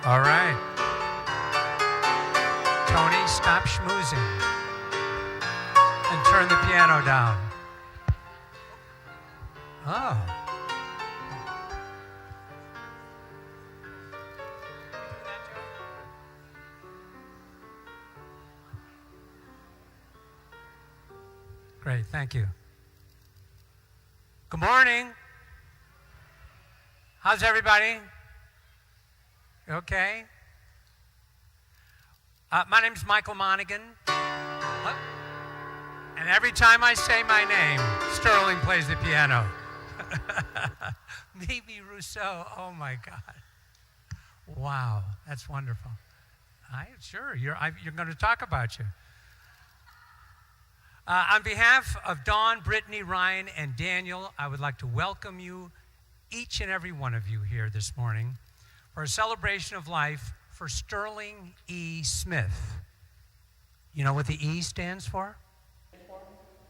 All right. Tony, stop schmoozing and turn the piano down. Oh. Great, thank you. Good morning. How's everybody? Okay. My name's Michael Monaghan. And every time I say my name, Sterling plays the piano. Mimi Rousseau, oh my God. Wow, that's wonderful. Sure, you're going to talk about you. On behalf of Dawn, Brittany, Ryan, and Daniel, I would like to welcome you, each and every one of you here this morning, for a celebration of life for Sterling E. Smith. You know what the E stands for?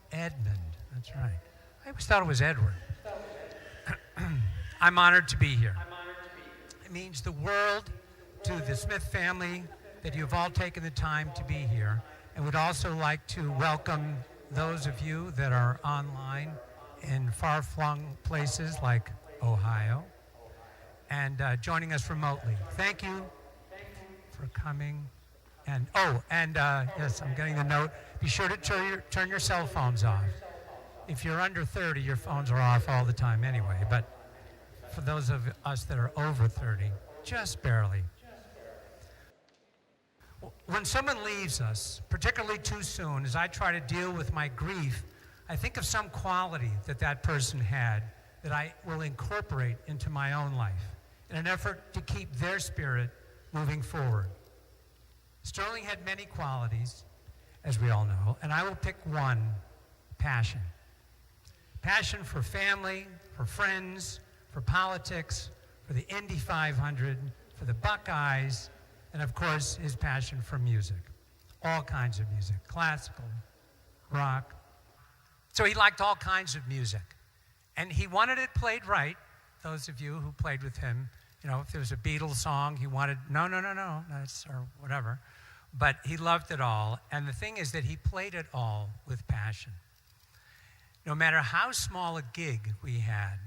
Edmund, that's right. I always thought it was Edward. I'm honored to be here. It means the world to the Smith family that you've all taken the time to be here, and would also like to welcome those of you that are online in far-flung places like Ohio and joining us remotely. Thank you for coming. And yes, I'm getting the note. Be sure to turn your cell phones off. If you're under 30, your phones are off all the time anyway. But for those of us that are over 30, just barely. When someone leaves us, particularly too soon, as I try to deal with my grief, I think of some quality that that person had that I will incorporate into my own life in an effort to keep their spirit moving forward. Sterling had many qualities, as we all know, and I will pick one: passion. Passion for family, for friends, for politics, for the Indy 500, for the Buckeyes, and of course, his passion for music. All kinds of music, classical, rock. So he liked all kinds of music. And he wanted it played right. Those of you who played with him, you know, if there was a Beatles song, he wanted, no, that's, or whatever. But he loved it all. And the thing is that he played it all with passion. No matter how small a gig we had,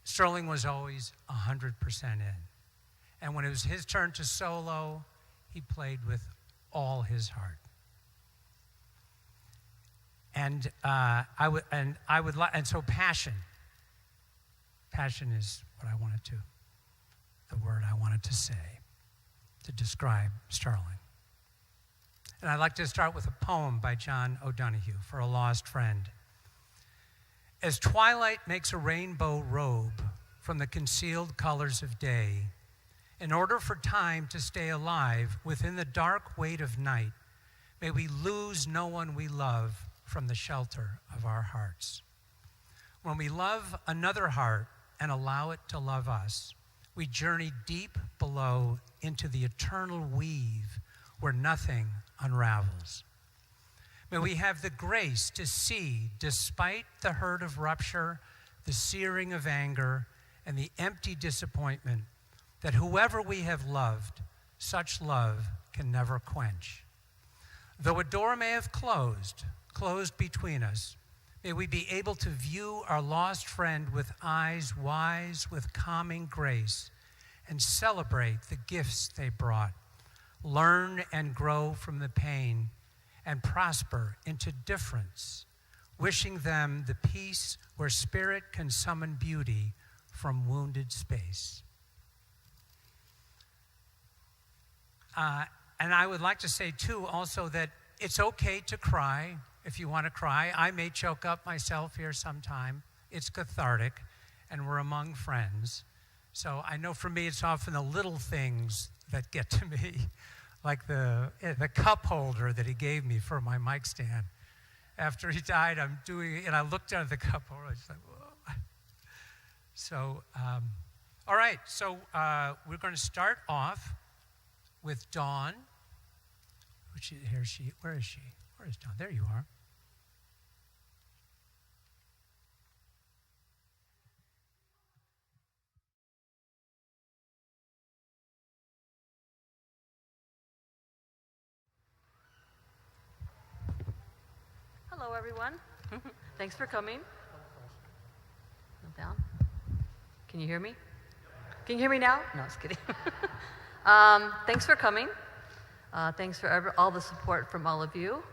Sterling was always 100% in. And when it was his turn to solo, he played with all his heart. And so passion is what I wanted to, the word I wanted to say to describe Sterling. And I'd like to start with a poem by John O'Donohue, For a Lost Friend. As twilight makes a rainbow robe from the concealed colors of day, in order for time to stay alive within the dark weight of night, may we lose no one we love from the shelter of our hearts. When we love another heart and allow it to love us, we journey deep below into the eternal weave where nothing unravels. May we have the grace to see, despite the hurt of rupture, the searing of anger, and the empty disappointment, that whoever we have loved, such love can never quench. Though a door may have closed between us, may we be able to view our lost friend with eyes wise with calming grace and celebrate the gifts they brought, learn and grow from the pain, and prosper into difference, wishing them the peace where spirit can summon beauty from wounded space. And I would like to say, too, also that it's okay to cry if you want to cry. I may choke up myself here sometime. It's cathartic, and we're among friends. So I know for me, it's often the little things that get to me, like the cup holder that he gave me for my mic stand. After he died, I'm doing it, and I looked down at the cup holder. I was like, whoa. So, all right. So we're going to start off with Dawn. Where is she? Where is Dawn? There you are. Hello, everyone. Thanks for coming. Down. Can you hear me? Can you hear me now? No, just kidding. Thanks for coming. Thanks for all the support from all of you.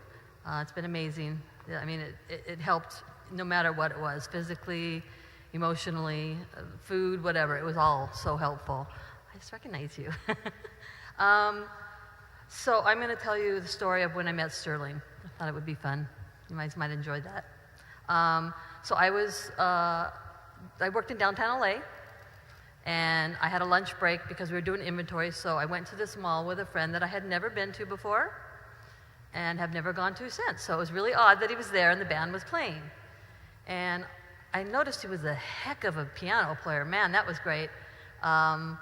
It's been amazing. I mean, it helped no matter what it was, physically, emotionally, food, whatever. It was all so helpful. I just recognize you. So I'm going to tell you the story of when I met Sterling. I thought it would be fun. You guys might enjoy that. So I worked in downtown LA, and I had a lunch break because we were doing inventory, so I went to this mall with a friend that I had never been to before and have never gone to since. So it was really odd that he was there and the band was playing. And I noticed he was a heck of a piano player. Man, that was great. But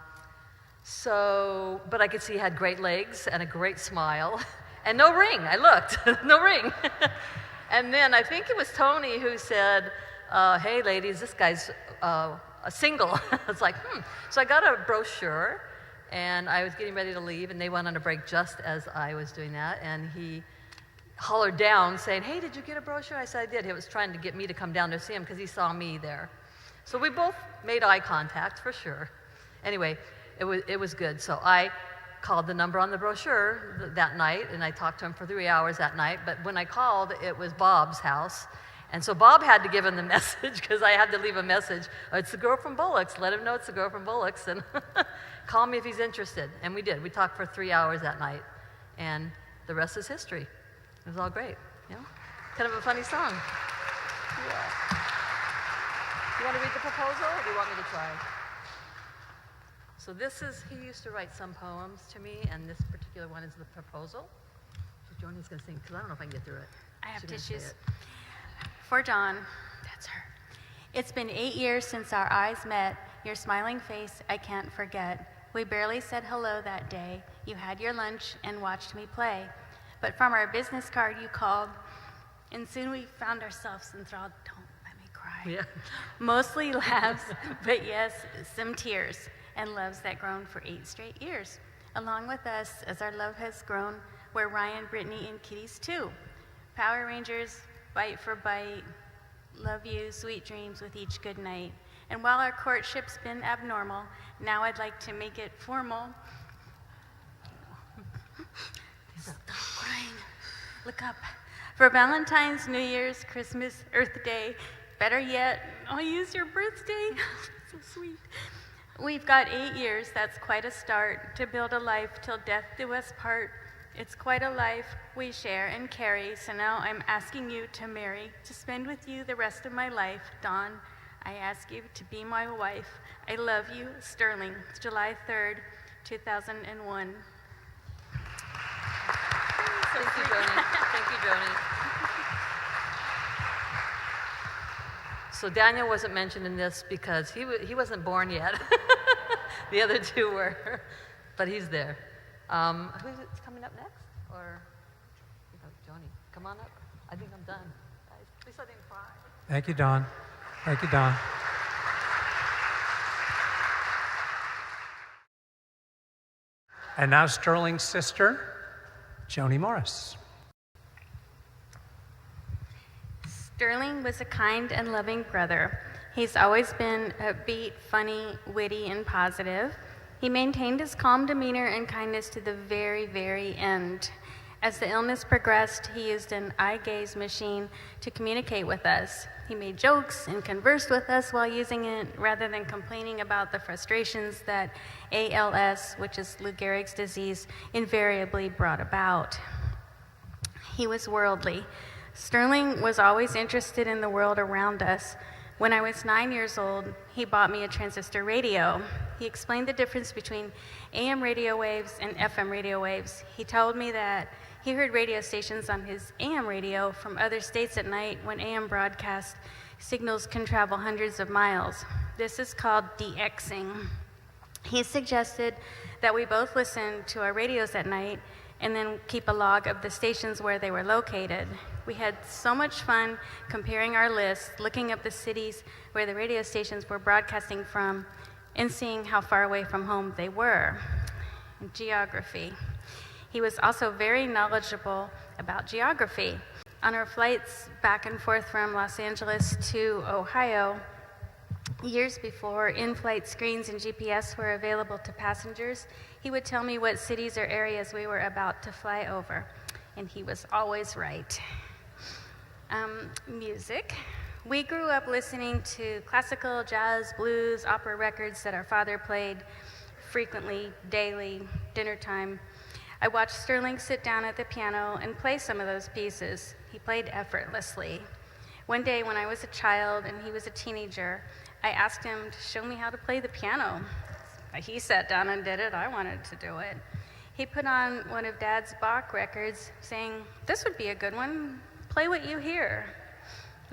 I could see he had great legs and a great smile and no ring. I looked, no ring. And then I think it was Tony who said, hey ladies, this guy's a single. I was like, So I got a brochure, and I was getting ready to leave, and they went on a break just as I was doing that, and he hollered down saying, hey, did you get a brochure? I said, I did. He was trying to get me to come down to see him because he saw me there. So we both made eye contact, for sure. Anyway, it was good. So I called the number on the brochure that night, and I talked to him for 3 hours that night, but when I called, it was Bob's house. And so Bob had to give him the message because I had to leave a message. It's the girl from Bullocks. Let him know it's the girl from Bullocks, and call me if he's interested. And we did. We talked for 3 hours that night, and the rest is history. It was all great. You know? Kind of a funny song. Yeah. You want to read the proposal, or do you want me to try? So he used to write some poems to me, and this particular one is the proposal. So Joni's going to sing, because I don't know if I can get through it. I have tissues. For Dawn, that's her. It's been 8 years since our eyes met. Your smiling face I can't forget. We barely said hello that day. You had your lunch and watched me play. But from our business card you called, and soon we found ourselves enthralled. Don't let me cry. Yeah. Mostly laughs, but yes, some tears, and loves that grown for 8 straight years. Along with us, as our love has grown, we're Ryan, Brittany, and Kitty's too. Power Rangers, bite for bite, love you, sweet dreams with each good night. And while our courtship's been abnormal, now I'd like to make it formal. Stop crying. Look up. For Valentine's, New Year's, Christmas, Earth Day, better yet, I'll use your birthday. So sweet. We've got 8 years, that's quite a start, to build a life till death do us part. It's quite a life we share and carry, so now I'm asking you to marry, to spend with you the rest of my life. Dawn, I ask you to be my wife. I love you, Sterling. It's July 3rd, 2001. Thank you, Joni. Thank you, Joni. So Daniel wasn't mentioned in this because he wasn't born yet. The other two were, but he's there. Who's coming up next? Or Joni, come on up. I think I'm done. Guys, please I didn't cry. Thank you, Dawn. Thank you, Dawn. And now Sterling's sister, Joni Morris. Sterling was a kind and loving brother. He's always been upbeat, funny, witty, and positive. He maintained his calm demeanor and kindness to the very, very end. As the illness progressed, he used an eye gaze machine to communicate with us. He made jokes and conversed with us while using it, rather than complaining about the frustrations that ALS, which is Lou Gehrig's disease, invariably brought about. He was worldly. Sterling was always interested in the world around us. When I was 9 years old, he bought me a transistor radio. He explained the difference between AM radio waves and FM radio waves. He told me that he heard radio stations on his AM radio from other states at night when AM broadcast signals can travel hundreds of miles. This is called DXing. He suggested that we both listen to our radios at night and then keep a log of the stations where they were located. We had so much fun comparing our lists, looking up the cities where the radio stations were broadcasting from, and seeing how far away from home they were. Geography. He was also very knowledgeable about geography. On our flights back and forth from Los Angeles to Ohio, years before in-flight screens and GPS were available to passengers, he would tell me what cities or areas we were about to fly over, and he was always right. Music. We grew up listening to classical, jazz, blues, opera records that our father played frequently, daily, dinner time. I watched Sterling sit down at the piano and play some of those pieces. He played effortlessly. One day when I was a child and he was a teenager, I asked him to show me how to play the piano. He sat down and did it. I wanted to do it. He put on one of Dad's Bach records, saying, "This would be a good one. Play what you hear."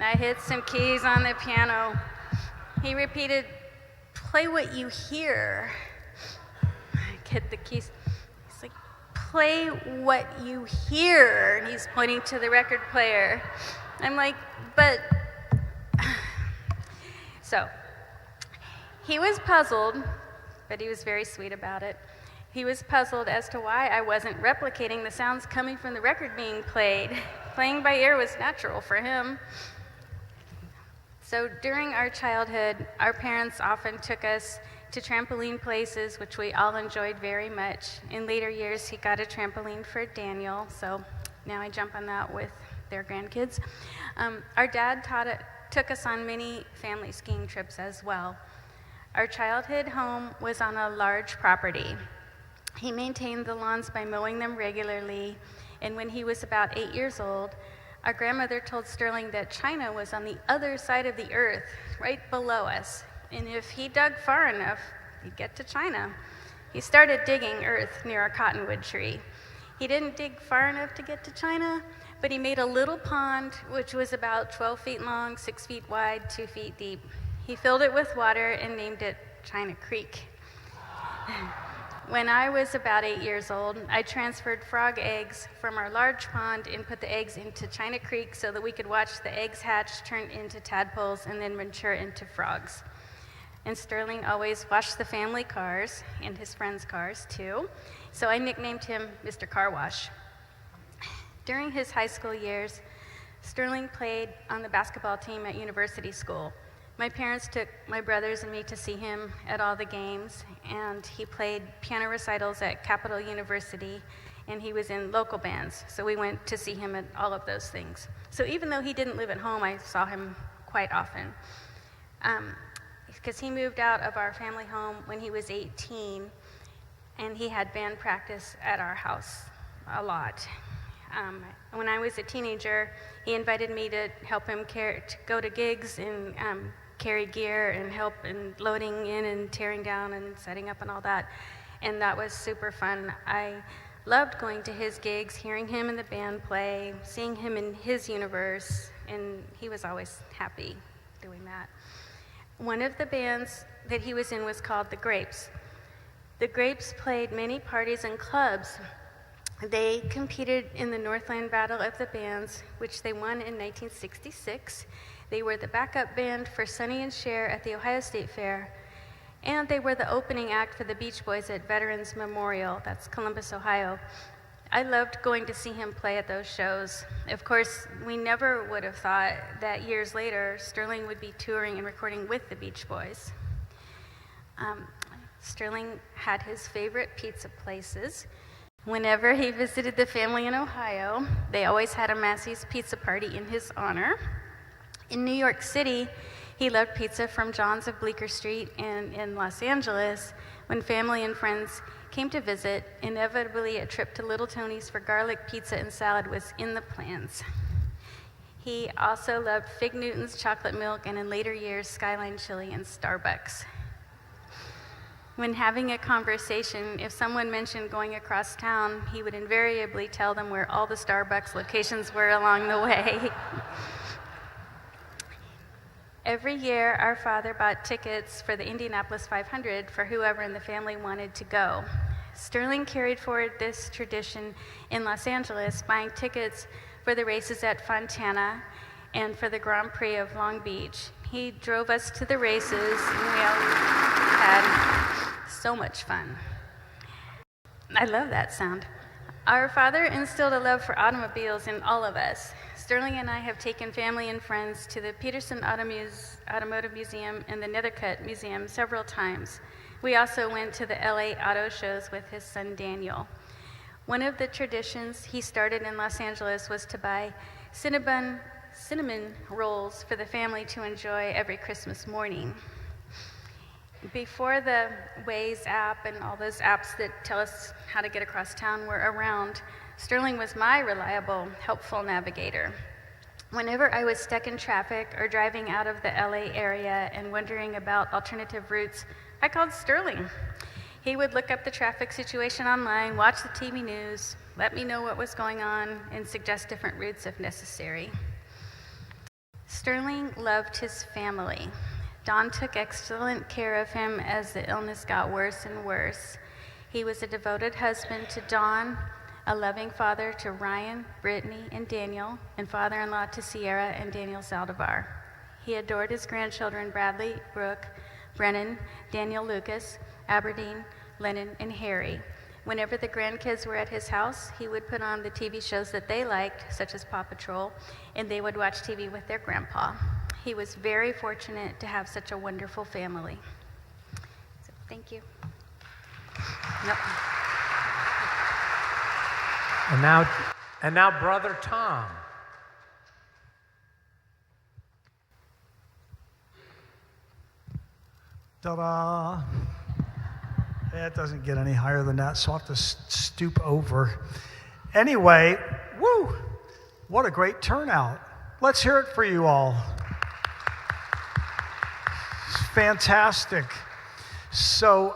I hit some keys on the piano. He repeated, "Play what you hear." I hit the keys. He's like, "Play what you hear." And he's pointing to the record player. I'm like, "But..." So, he was puzzled, but he was very sweet about it. He was puzzled as to why I wasn't replicating the sounds coming from the record being played. Playing by ear was natural for him. So during our childhood, our parents often took us to trampoline places, which we all enjoyed very much. In later years, he got a trampoline for Daniel, so now I jump on that with their grandkids. Our dad took us on many family skiing trips as well. Our childhood home was on a large property. He maintained the lawns by mowing them regularly, and when he was about 8 years old, our grandmother told Sterling that China was on the other side of the earth, right below us, and if he dug far enough, he'd get to China. He started digging earth near a cottonwood tree. He didn't dig far enough to get to China, but he made a little pond, which was about 12 feet long, 6 feet wide, 2 feet deep. He filled it with water and named it China Creek. When I was about 8 years old, I transferred frog eggs from our large pond and put the eggs into China Creek so that we could watch the eggs hatch, turn into tadpoles, and then mature into frogs. And Sterling always washed the family cars, and his friends' cars too, so I nicknamed him Mr. Car Wash. During his high school years, Sterling played on the basketball team at university school. My parents took my brothers and me to see him at all the games, and he played piano recitals at Capital University, and he was in local bands, so we went to see him at all of those things. So even though he didn't live at home, I saw him quite often. Because he moved out of our family home when he was 18, and he had band practice at our house a lot. When I was a teenager, he invited me to help him to go to gigs and carry gear and help in loading in and tearing down and setting up and all that. And that was super fun. I loved going to his gigs, hearing him in the band play, seeing him in his universe, and he was always happy doing that. One of the bands that he was in was called The Grapes. The Grapes played many parties and clubs. They competed in the Northland Battle of the Bands, which they won in 1966. They were the backup band for Sonny and Cher at the Ohio State Fair, and they were the opening act for the Beach Boys at Veterans Memorial, that's Columbus, Ohio. I loved going to see him play at those shows. Of course, we never would have thought that years later, Sterling would be touring and recording with the Beach Boys. Sterling had his favorite pizza places. Whenever he visited the family in Ohio, they always had a Massey's pizza party in his honor. In New York City, he loved pizza from John's of Bleecker Street, and in Los Angeles, when family and friends came to visit, inevitably a trip to Little Tony's for garlic pizza and salad was in the plans. He also loved Fig Newton's chocolate milk, and in later years, Skyline Chili and Starbucks. When having a conversation, if someone mentioned going across town, he would invariably tell them where all the Starbucks locations were along the way. Every year, our father bought tickets for the Indianapolis 500 for whoever in the family wanted to go. Sterling carried forward this tradition in Los Angeles, buying tickets for the races at Fontana and for the Grand Prix of Long Beach. He drove us to the races, and we all had so much fun. I love that sound. Our father instilled a love for automobiles in all of us. Sterling and I have taken family and friends to the Peterson Automotive Museum and the Nethercutt Museum several times. We also went to the LA auto shows with his son Daniel. One of the traditions he started in Los Angeles was to buy cinnamon rolls for the family to enjoy every Christmas morning. Before the Waze app and all those apps that tell us how to get across town were around, Sterling was my reliable, helpful navigator. Whenever I was stuck in traffic or driving out of the LA area and wondering about alternative routes, I called Sterling. He would look up the traffic situation online, watch the TV news, let me know what was going on, and suggest different routes if necessary. Sterling loved his family. Don took excellent care of him as the illness got worse and worse. He was a devoted husband to Dawn, a loving father to Ryan, Brittany, and Daniel, and father-in-law to Sierra and Daniel Saldivar. He adored his grandchildren Bradley, Brooke, Brennan, Daniel Lucas, Aberdeen, Lennon, and Harry. Whenever the grandkids were at his house, he would put on the TV shows that they liked, such as Paw Patrol, and they would watch TV with their grandpa. He was very fortunate to have such a wonderful family. So, thank you. And now Brother Tom. Ta-da! It doesn't get any higher than that, so I'll have to stoop over. Anyway, woo! What a great turnout. Let's hear it for you all. It's fantastic. So,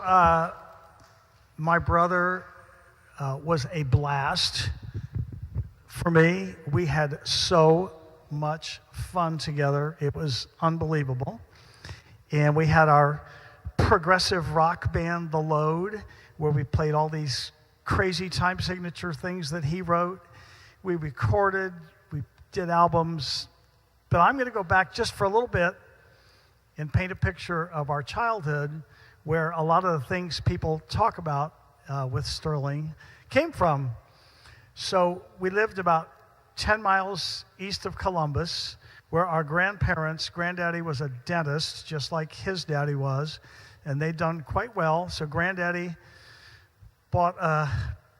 my brother was a blast for me. We had so much fun together. It was unbelievable. And we had our progressive rock band, The Load, where we played all these crazy time signature things that he wrote. We recorded, we did albums. But I'm going to go back just for a little bit and paint a picture of our childhood, where a lot of the things people talk about with Sterling came from. So we lived about 10 miles east of Columbus, where our grandparents, granddaddy was a dentist, just like his daddy was, and they'd done quite well. So granddaddy bought a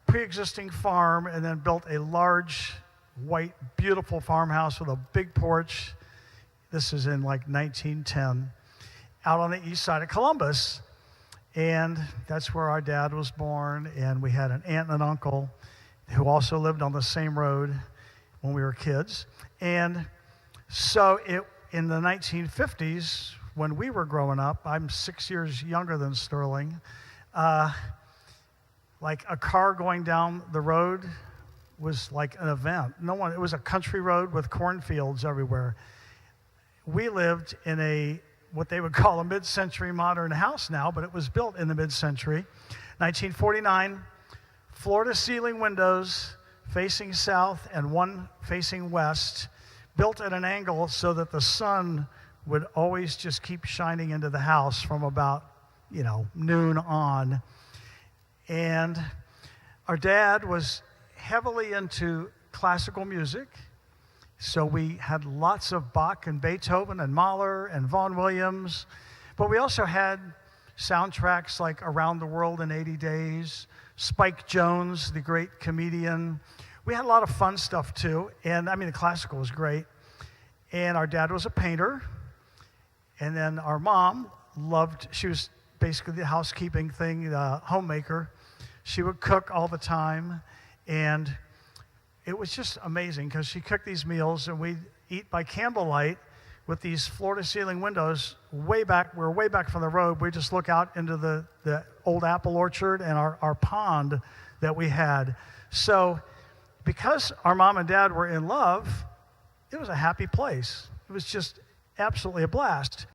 pre-existing farm and then built a large, white, beautiful farmhouse with a big porch. This is in like 1910, out on the east side of Columbus. And that's where our dad was born, and we had an aunt and an uncle who also lived on the same road when we were kids. And so in the 1950s, when we were growing up, I'm 6 years younger than Sterling, like a car going down the road was like an event. It was a country road with cornfields everywhere. We lived in what they would call a mid-century modern house now, but it was built in the mid-century. 1949, floor-to-ceiling windows facing south and one facing west, built at an angle so that the sun would always just keep shining into the house from about, noon on. And our dad was heavily into classical music. So we had lots of Bach and Beethoven and Mahler and Vaughan Williams. But we also had soundtracks like Around the World in 80 Days, Spike Jones, the great comedian. We had a lot of fun stuff too. And the classical was great. And our dad was a painter. And then our mom she was basically the housekeeping thing, the homemaker. She would cook all the time. And it was just amazing because she cooked these meals and we'd eat by candlelight with these floor-to-ceiling windows way back. We're way back from the road. We just look out into the old apple orchard and our pond that we had. So because our mom and dad were in love, it was a happy place. It was just absolutely a blast.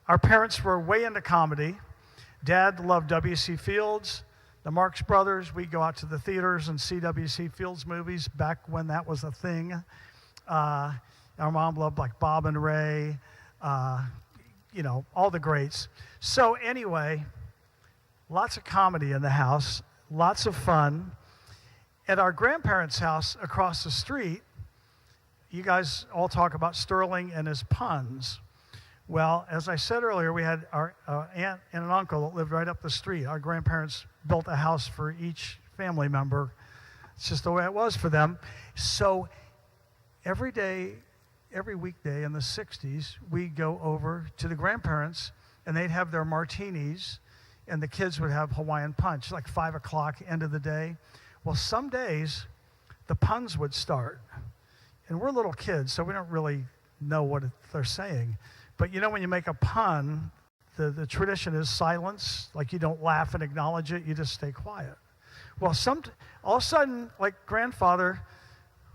Our parents were way into comedy. Dad loved W.C. Fields, the Marx Brothers. We'd go out to the theaters and see W.C. Fields movies back when that was a thing. Our mom loved like Bob and Ray, all the greats. So anyway, lots of comedy in the house, lots of fun. At our grandparents' house across the street, you guys all talk about Sterling and his puns. Well, as I said earlier, we had our aunt and an uncle that lived right up the street. Our grandparents built a house for each family member. It's just the way it was for them. So every day, every weekday in the 60s, we'd go over to the grandparents, and they'd have their martinis, and the kids would have Hawaiian punch, like 5 o'clock, end of the day. Well, some days, the puns would start. And we're little kids, so we don't really know what they're saying. But you know, when you make a pun, the tradition is silence. Like, you don't laugh and acknowledge it, you just stay quiet. Well, all of a sudden, like, grandfather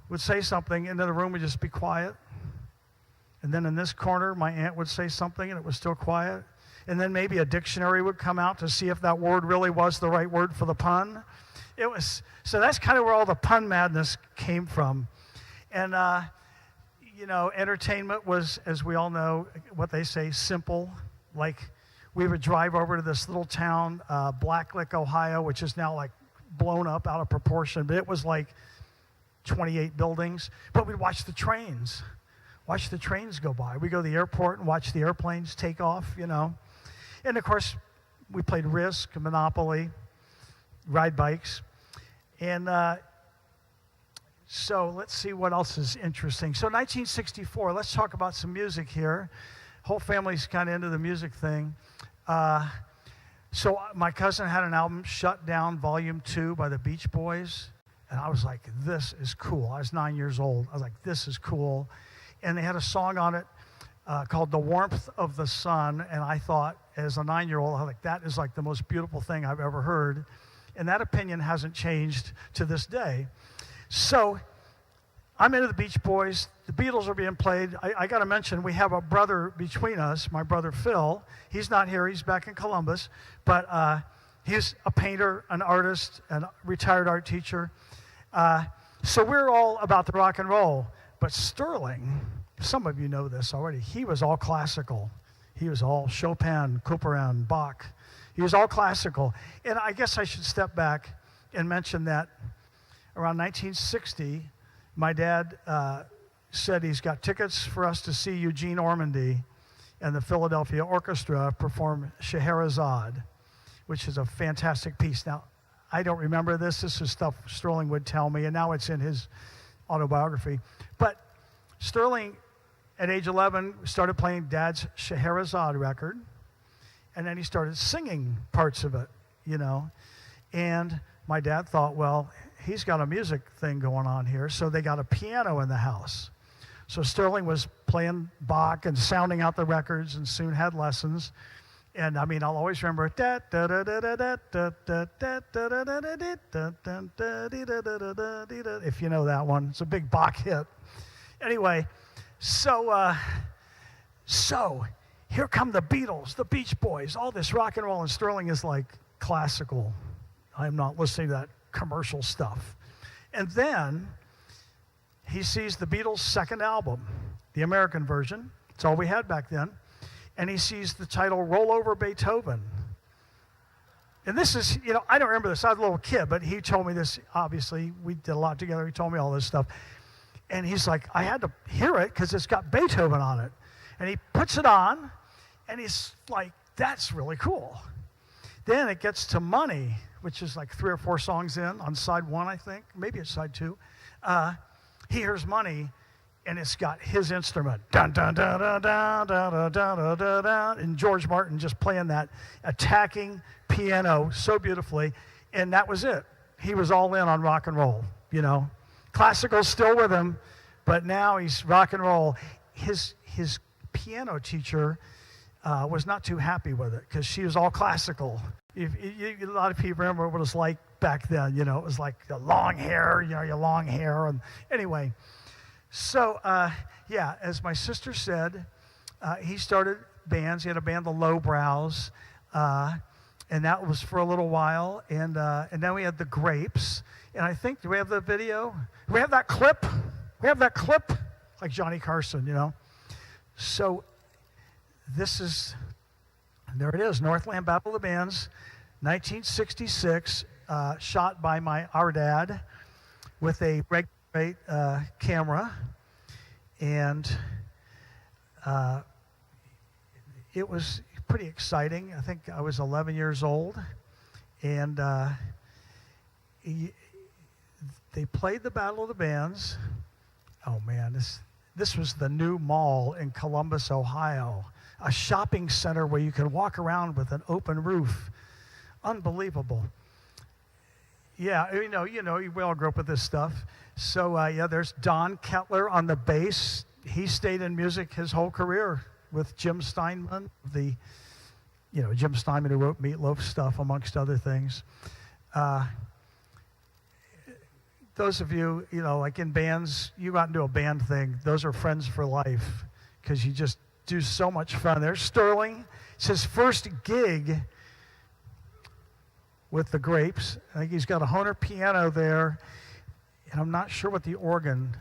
would say something, and then the room would just be quiet. And then in this corner, my aunt would say something, and it was still quiet. And then maybe a dictionary would come out to see if that word really was the right word for the pun. So that's kind of where all the pun madness came from. And, entertainment was, as we all know, what they say, simple. Like, we would drive over to this little town, Blacklick, Ohio, which is now, like, blown up out of proportion. But it was, like, 28 buildings. But we'd watch the trains. Watch the trains go by. We go to the airport and watch the airplanes take off, And, of course, we played Risk, Monopoly, ride bikes. And so let's see what else is interesting. So 1964, let's talk about some music here. Whole family's kind of into the music thing. So my cousin had an album, Shut Down Volume 2 by the Beach Boys. And I was like, this is cool. I was 9 years old. I was like, this is cool. And they had a song on it called The Warmth of the Sun. And I thought, as a 9-year-old, I was like, that is like the most beautiful thing I've ever heard. And that opinion hasn't changed to this day. So I'm into the Beach Boys. The Beatles are being played. I got to mention, we have a brother between us, my brother Phil. He's not here. He's back in Columbus. But he's a painter, an artist, a retired art teacher. So we're all about the rock and roll. But Sterling, some of you know this already, he was all classical. He was all Chopin, Couperin, Bach. He was all classical. And I guess I should step back and mention that around 1960, my dad said he's got tickets for us to see Eugene Ormandy and the Philadelphia Orchestra perform Scheherazade, which is a fantastic piece. Now, I don't remember this. This is stuff Sterling would tell me, and now it's in his autobiography. But Sterling, at age 11, started playing Dad's Scheherazade record, and then he started singing parts of it, And my dad thought, well, he's got a music thing going on here, so they got a piano in the house. So Sterling was playing Bach and sounding out the records and soon had lessons. And I mean, I'll always remember, if you know that one. It's a big Bach hit. Anyway, so here come the Beatles, the Beach Boys, all this rock and roll, and Sterling is like, classical. I'm not listening to that commercial stuff. And then he sees the Beatles' second album, the American version. It's all we had back then. And he sees the title, Roll Over Beethoven. And this is, I don't remember this. I was a little kid, but he told me this, obviously. We did a lot together. He told me all this stuff. And he's like, I had to hear it because it's got Beethoven on it. And he puts it on, and he's like, that's really cool. Then it gets to Money, which is like 3 or 4 songs in on side 1, I think. Maybe it's side 2. He hears Money, and it's got his instrument. Dun, dun, dun, dun, dun, dun, dun, dun, dun, dun, and George Martin just playing that attacking piano so beautifully. And that was it. He was all in on rock and roll, Classical's still with him, but now he's rock and roll. His piano teacher was not too happy with it because she was all classical. A lot of people remember what it was like back then. It was like the long hair, your long hair. And anyway, so as my sister said, he started bands. He had a band, the Lowbrows, and that was for a little while. And then we had the Grapes. And I think, do we have the video? Do we have that clip? We have that clip? Like Johnny Carson, So there it is, Northland Battle of the Bands, 1966, shot by our dad with a regular camera. And it was pretty exciting. I think I was 11 years old, and they played the Battle of the Bands. Oh man, this was the new mall in Columbus, Ohio, a shopping center where you could walk around with an open roof. Unbelievable. Yeah, we all grew up with this stuff. So there's Don Kettler on the bass. He stayed in music his whole career with Jim Steinman, Jim Steinman who wrote Meatloaf stuff, amongst other things. Those of you, like in bands, you go out and do a band thing, those are friends for life because you just do so much fun. There's Sterling. It's his first gig with the Grapes. I think he's got a Hohner piano there, and I'm not sure what the organ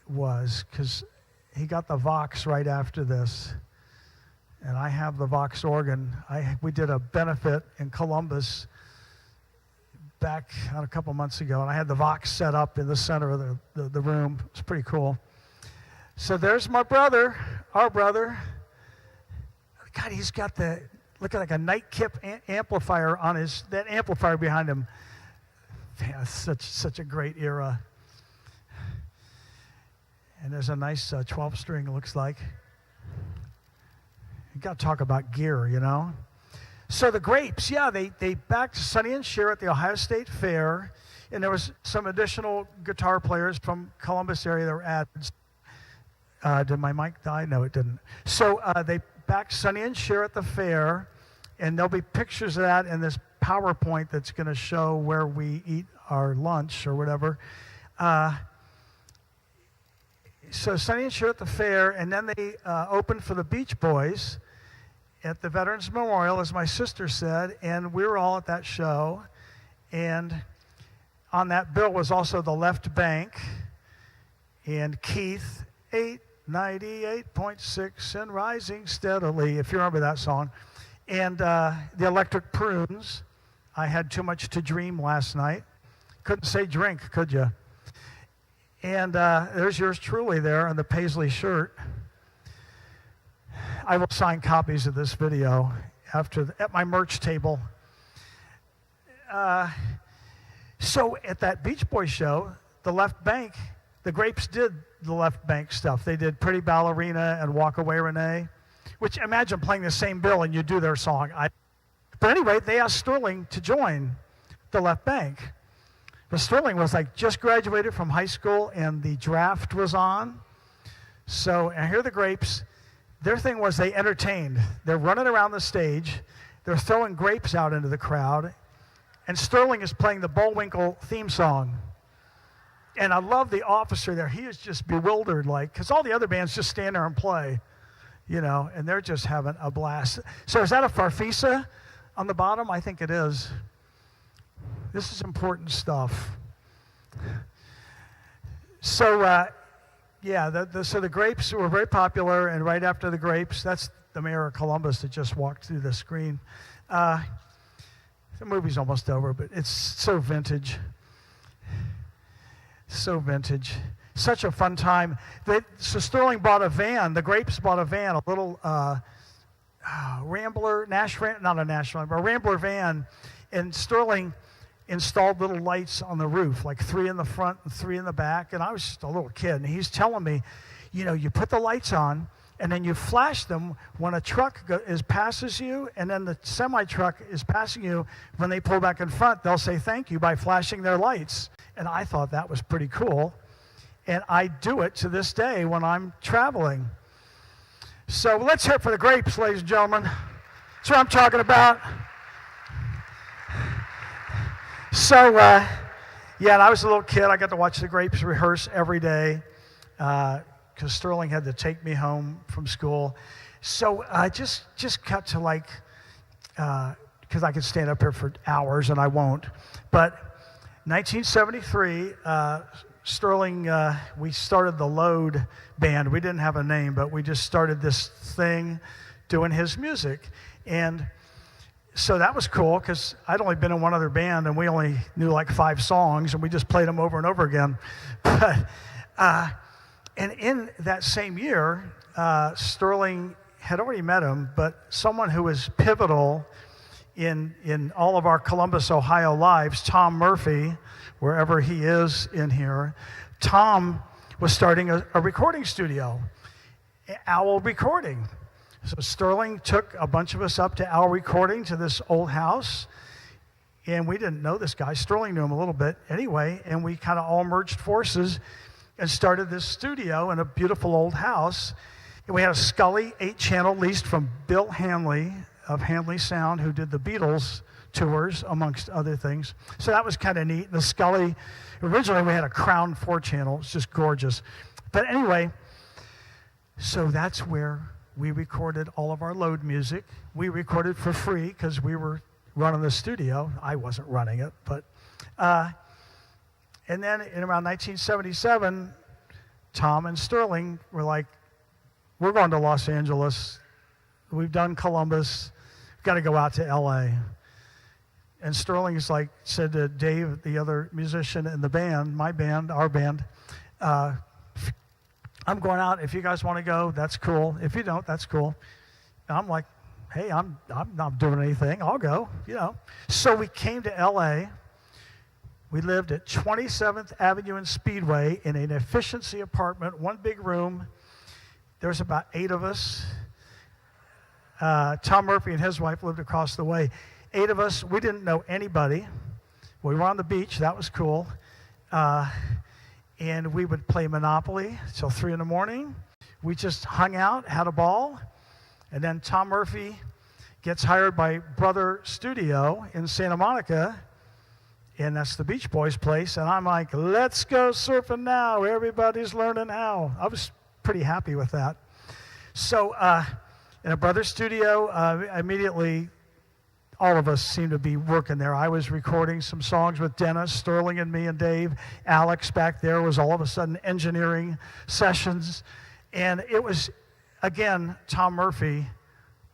was because he got the Vox right after this, and I have the Vox organ. We did a benefit in Columbus back a couple months ago, and I had the Vox set up in the center of the room. It's pretty cool. So there's my brother, our brother. God, he's got looking like a Night-Kip amplifier on that amplifier behind him. Man, such a great era. And there's a nice 12-string, it looks like. You got to talk about gear, So the Grapes, they backed Sonny and Cher at the Ohio State Fair, and there was some additional guitar players from Columbus area that were added. Did my mic die? No, it didn't. So they backed Sonny and Cher at the fair, and there'll be pictures of that in this PowerPoint that's going to show where we eat our lunch or whatever. So Sonny and Cher at the fair, and then they opened for the Beach Boys at the Veterans Memorial, as my sister said, and we were all at that show. And on that bill was also the Left Bank and Keith, 898.6 and rising steadily, if you remember that song. And the Electric Prunes, I had too much to dream last night. Couldn't say drink, could you? And there's yours truly there on the Paisley shirt. I will sign copies of this video at my merch table. So at that Beach Boys show, the Left Bank, the Grapes did the Left Bank stuff. They did Pretty Ballerina and Walk Away Renee, which imagine playing the same bill and you do their song. But anyway, they asked Sterling to join the Left Bank. But Sterling was just graduated from high school and the draft was on. So, and here are the Grapes. Their thing was they entertained. They're running around the stage. They're throwing grapes out into the crowd. And Sterling is playing the Bullwinkle theme song. And I love the officer there. He is just bewildered, because all the other bands just stand there and play, and they're just having a blast. So is that a Farfisa on the bottom? I think it is. This is important stuff. So, so the Grapes were very popular, and right after the Grapes, that's the mayor of Columbus that just walked through the screen. The movie's almost over, but it's so vintage. So vintage. Such a fun time. So Sterling bought a van. The Grapes bought a van, a little Rambler, not a National, but a Rambler van, and Sterling installed little lights on the roof, 3 in the front and 3 in the back, and I was just a little kid, and he's telling me, you put the lights on, and then you flash them when a truck passes you, and then the semi-truck is passing you. When they pull back in front, they'll say thank you by flashing their lights, and I thought that was pretty cool, and I do it to this day when I'm traveling. So let's hear it for the Grapes, ladies and gentlemen. That's what I'm talking about. So, and I was a little kid. I got to watch the Grapes rehearse every day because Sterling had to take me home from school. So I just cut to because I could stand up here for hours and I won't. But 1973, Sterling, we started the Load Band. We didn't have a name, but we just started this thing doing his music. And so that was cool because I'd only been in one other band and we only knew 5 songs and we just played them over and over again. But, And in that same year, Sterling had already met him, but someone who was pivotal in all of our Columbus, Ohio lives, Tom Murphy, wherever he is in here, Tom was starting a recording studio, Owl Recording. So Sterling took a bunch of us up to Owl Recording, to this old house, and we didn't know this guy. Sterling knew him a little bit anyway, and we kind of all merged forces and started this studio in a beautiful old house. And we had a Scully 8-channel leased from Bill Hanley of Hanley Sound, who did the Beatles tours, amongst other things. So that was kind of neat. The Scully, originally we had a Crown 4-channel. It's just gorgeous. But anyway, so that's where we recorded all of our load music. We recorded for free because we were running the studio. I wasn't running it, but... and then in around 1977, Tom and Sterling were like, we're going to Los Angeles. We've done Columbus. We've got to go out to L.A. And Sterling is like, said to Dave, the other musician in the band, my band, our band, I'm going out. If you guys want to go, that's cool. If you don't, that's cool. And I'm like, hey, I'm not doing anything. I'll go, you know. So we came to L.A. We lived at 27th Avenue and Speedway in an efficiency apartment, one big room. There was about 8 of us. Tom Murphy and his wife lived across the way. 8 of us, we didn't know anybody. We were on the beach, that was cool. And we would play Monopoly till 3 in the morning. We just hung out, had a ball. And then Tom Murphy gets hired by Brother Studio in Santa Monica, and that's the Beach Boys place. And I'm like, let's go surfing now. Everybody's learning how. I was pretty happy with that. So in a Brother Studio, immediately all of us seemed to be working there. I was recording some songs with Dennis, Sterling and me and Dave. Alex back there was all of a sudden engineering sessions. And it was, again, Tom Murphy,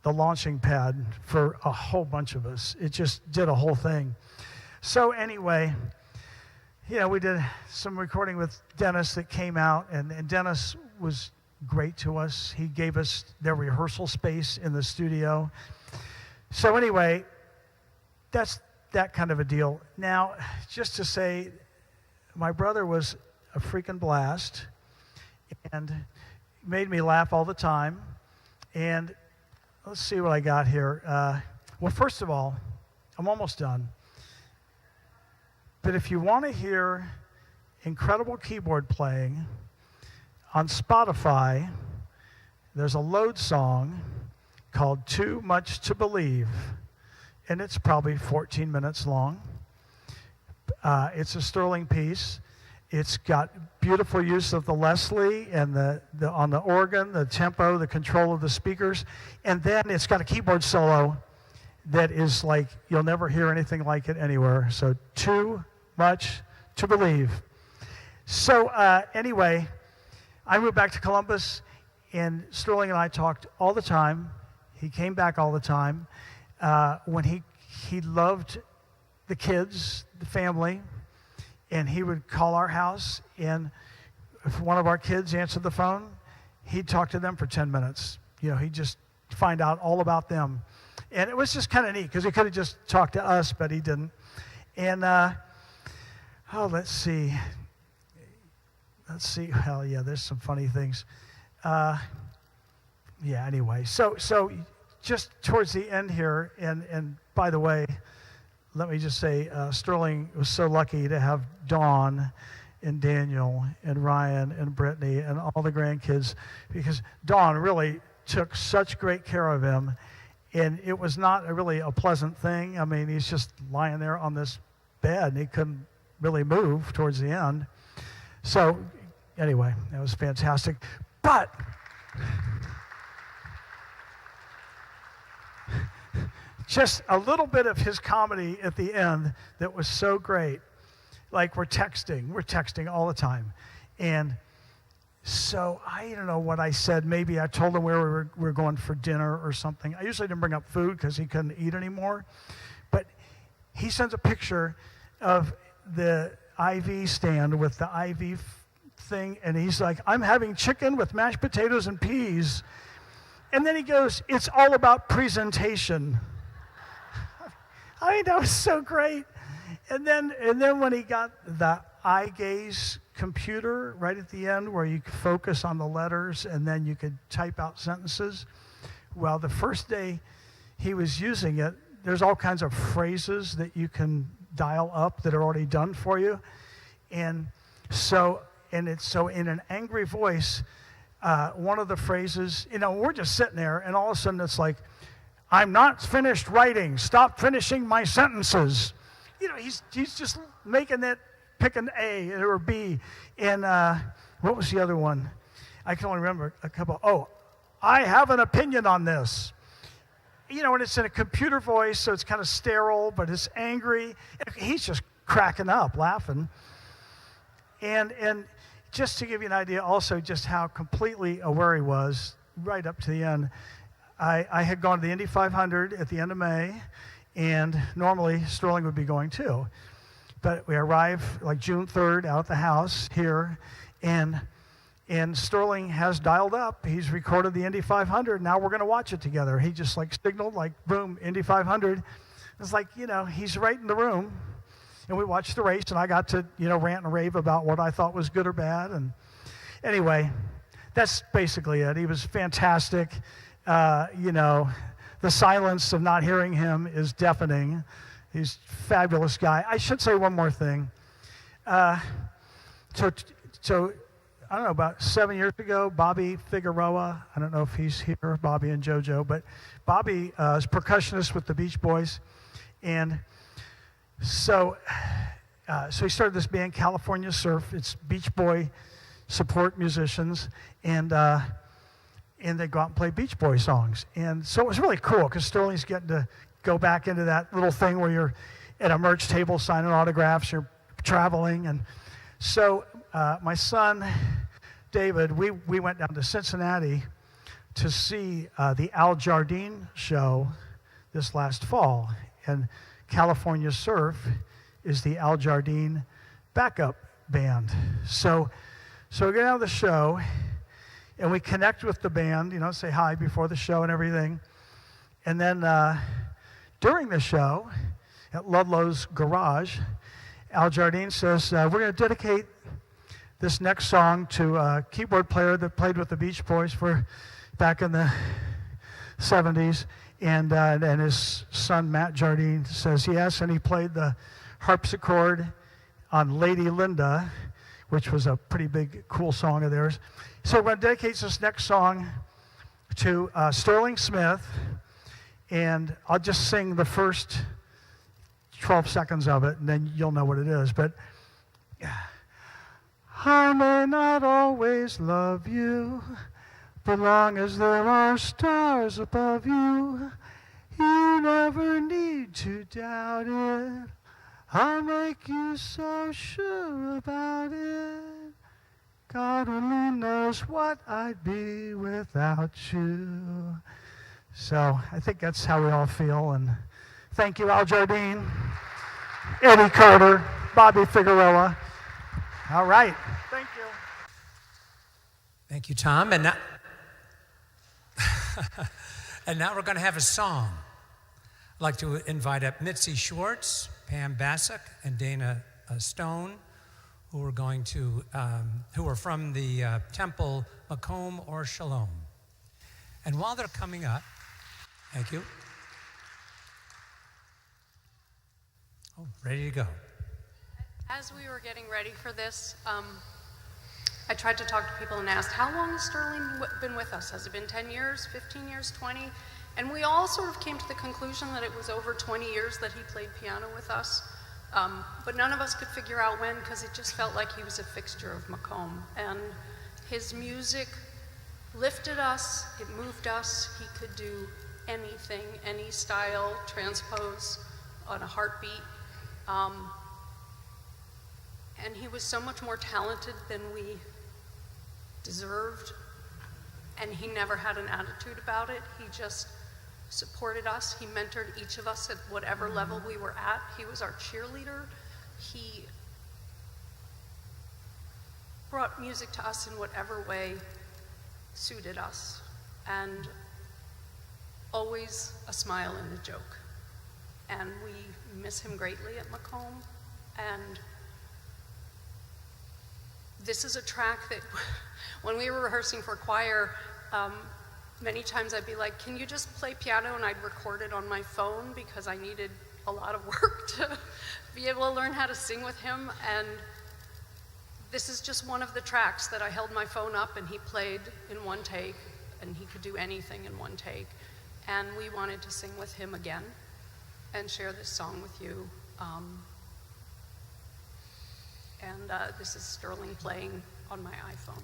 the launching pad for a whole bunch of us. It just did a whole thing. So anyway, you know, we did some recording with Dennis that came out, and Dennis was great to us. He gave us their rehearsal space in the studio. So anyway, that's that kind of a deal. Now, just to say, my brother was a freaking blast and made me laugh all the time. And let's see what I got here. Well, first of all, I'm almost done. But if you want to hear incredible keyboard playing, on Spotify, there's a load song called Too Much to Believe, and it's probably 14 minutes long. It's a Sterling piece. It's got beautiful use of the Leslie and the on the organ, the tempo, the control of the speakers, and then it's got a keyboard solo that is like, you'll never hear anything like it anywhere. So Too Much to Believe. So anyway, I moved back to Columbus, and Sterling and I talked all the time. He came back all the time. When he loved the kids, the family, and he would call our house, and if one of our kids answered the phone, he'd talk to them for 10 minutes. You know, he'd just find out all about them. And it was just kind of neat, because he could have just talked to us, but he didn't. And, let's see. Hell yeah, there's some funny things. Anyway. So just towards the end here, and by the way, let me just say, Sterling was so lucky to have Dawn and Daniel and Ryan and Brittany and all the grandkids, because Dawn really took such great care of him, and it was not really a pleasant thing. I mean, he's just lying there on this bed, and he couldn't really move towards the end. So anyway, that was fantastic. But just a little bit of his comedy at the end that was so great. Like we're texting all the time. And so I don't know what I said. Maybe I told him where we were going for dinner or something. I usually didn't bring up food because he couldn't eat anymore. But he sends a picture of the IV stand with the IV thing, and he's like, I'm having chicken with mashed potatoes and peas. And then he goes, it's all about presentation. I mean, that was so great. And then when he got the eye gaze computer right at the end where you could focus on the letters and then you could type out sentences, well, the first day he was using it, there's all kinds of phrases that you can dial up that are already done for you. And so in an angry voice, one of the phrases, we're just sitting there, and all of a sudden it's like, I'm not finished writing. Stop finishing my sentences. He's just making it, pick an A or a B. And what was the other one? I can only remember a couple. Oh, I have an opinion on this. And it's in a computer voice, so it's kind of sterile, but it's angry. He's just cracking up, laughing. And just to give you an idea also just how completely aware he was right up to the end, I had gone to the Indy 500 at the end of May, and normally Sterling would be going too. But we arrived like June 3rd out at the house here, and Sterling has dialed up. He's recorded the Indy 500. Now we're going to watch it together. He just signaled boom, Indy 500. It's he's right in the room. And we watched the race, and I got to, rant and rave about what I thought was good or bad. And anyway, that's basically it. He was fantastic. The silence of not hearing him is deafening. He's a fabulous guy. I should say one more thing. So I don't know, about 7 years ago, Bobby Figueroa, I don't know if he's here, Bobby and JoJo, but Bobby is percussionist with the Beach Boys. And so he started this band, California Surf. It's Beach Boy support musicians, and they go out and play Beach Boy songs. And so it was really cool because Sterling's getting to go back into that little thing where you're at a merch table signing autographs, you're traveling. And so my son, David, we went down to Cincinnati to see the Al Jardine show this last fall. And California Surf is the Al Jardine backup band. So we get out of the show, and we connect with the band, say hi before the show and everything. And then during the show at Ludlow's Garage, Al Jardine says, we're going to dedicate this next song to a keyboard player that played with the Beach Boys back in the 70s. And his son, Matt Jardine, says yes, and he played the harpsichord on Lady Linda, which was a pretty big, cool song of theirs. So we're going to dedicate this next song to Sterling Smith, and I'll just sing the first 12 seconds of it, and then you'll know what it is. But I may not always love you, but long as there are stars above you, you never need to doubt it. I'll make you so sure about it. God only knows what I'd be without you. So I think that's how we all feel. And thank you, Al Jardine, Eddie Carter, Bobby Figueroa. All right. Thank you. Thank you, Tom. And now, and now we're going to have a song. I'd like to invite up Mitzi Schwartz, Pam Bassick, and Dana Stone, who are from the temple Macomb or Shalom. And while they're coming up, thank you. Oh, ready to go. As we were getting ready for this, I tried to talk to people and asked, how long has Sterling been with us? Has it been 10 years, 15 years, 20? And we all sort of came to the conclusion that it was over 20 years that he played piano with us. But none of us could figure out when, because it just felt like he was a fixture of Macomb. And his music lifted us, it moved us. He could do anything, any style, transpose on a heartbeat. And he was so much more talented than we deserved. And he never had an attitude about it. He just supported us. He mentored each of us at whatever level we were at. He was our cheerleader. He brought music to us in whatever way suited us, and always a smile and a joke. And we miss him greatly at Macomb. And this is a track that, when we were rehearsing for choir, many times I'd be like, can you just play piano? And I'd record it on my phone because I needed a lot of work to be able to learn how to sing with him. And this is just one of the tracks that I held my phone up and he played in one take, and he could do anything in one take. And we wanted to sing with him again and share this song with you. This is Sterling playing on my iPhone.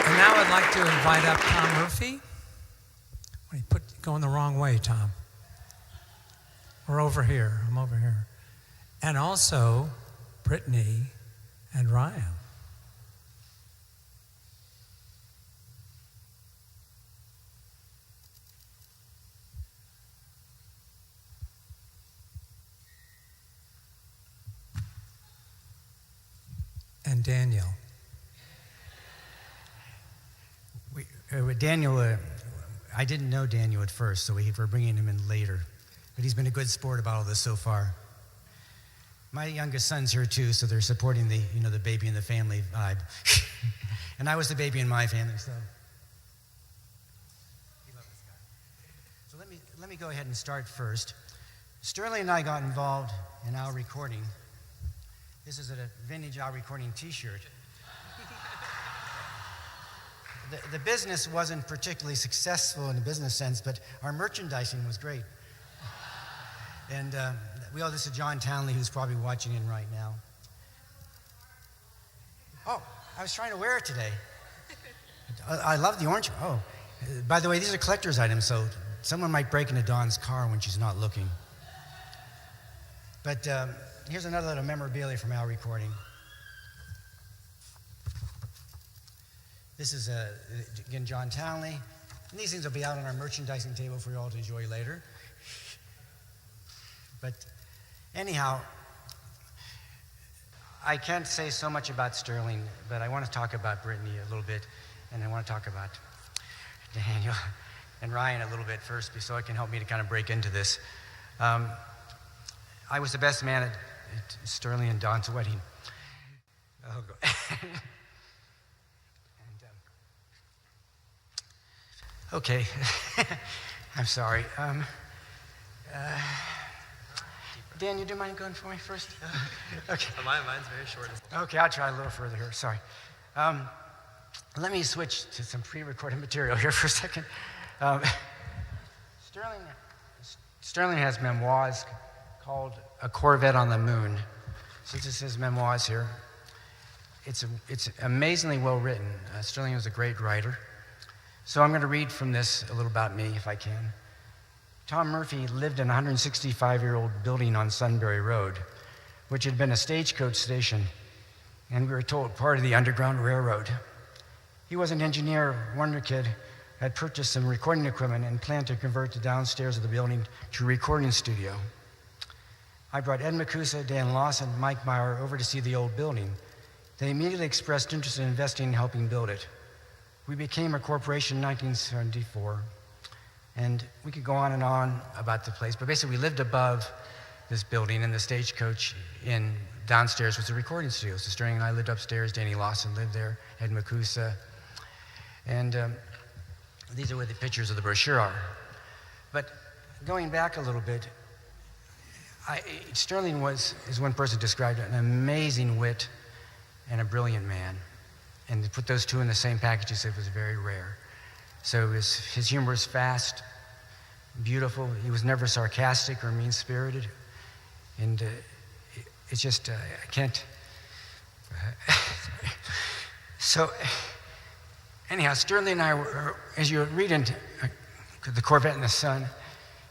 And now I'd like to invite up Tom Murphy. Going the wrong way, Tom. We're over here. I'm over here. And also Brittany and Ryan. and Daniel. Daniel, I didn't know Daniel at first, so we're bringing him in later. But he's been a good sport about all this so far. My youngest son's here too, so they're supporting the baby in the family vibe. And I was the baby in my family, so. You love this guy. So let me go ahead and start first. Sterling and I got involved in our recording. This is a vintage our recording t-shirt. The business wasn't particularly successful in a business sense, but our merchandising was great. And we owe this to John Townley, who's probably watching in right now. Oh, I was trying to wear it today. I love the orange. Oh, by the way, these are collector's items, so someone might break into Dawn's car when she's not looking. But here's another little memorabilia from our recording. This is, again, John Townley. And these things will be out on our merchandising table for you all to enjoy later. But anyhow, I can't say so much about Sterling, but I want to talk about Brittany a little bit, and I want to talk about Daniel and Ryan a little bit first, so it can help me to kind of break into this. I was the best man at Sterling and Dawn's wedding. Oh, okay, I'm sorry. Dan, you do mind going for me first? Okay. Mine's very short. Okay, I'll try a little further here. Sorry. Let me switch to some pre-recorded material here for a second. Sterling has memoirs called A Corvette on the Moon. So this is his memoirs here. It's amazingly well written. Sterling was a great writer. So I'm going to read from this a little about me, if I can. Tom Murphy lived in a 165-year-old building on Sunbury Road, which had been a stagecoach station, and we were told part of the Underground Railroad. He was an engineer, wonder kid, had purchased some recording equipment and planned to convert the downstairs of the building to a recording studio. I brought Ed Macusa, Dan Lawson, and Mike Meyer over to see the old building. They immediately expressed interest in investing and helping build it. We became a corporation in 1974. And we could go on and on about the place, but basically we lived above this building, and the stagecoach downstairs was a recording studio. So Sterling and I lived upstairs, Danny Lawson lived there, Ed Macusa. And these are where the pictures of the brochure are. But going back a little bit, Sterling as one person described it, an amazing wit and a brilliant man. And to put those two in the same package, he said, was very rare. So his humor was fast, beautiful. He was never sarcastic or mean-spirited. And it's just, I can't. So, anyhow, Sterling and I were, as you read into The Corvette and the Sun,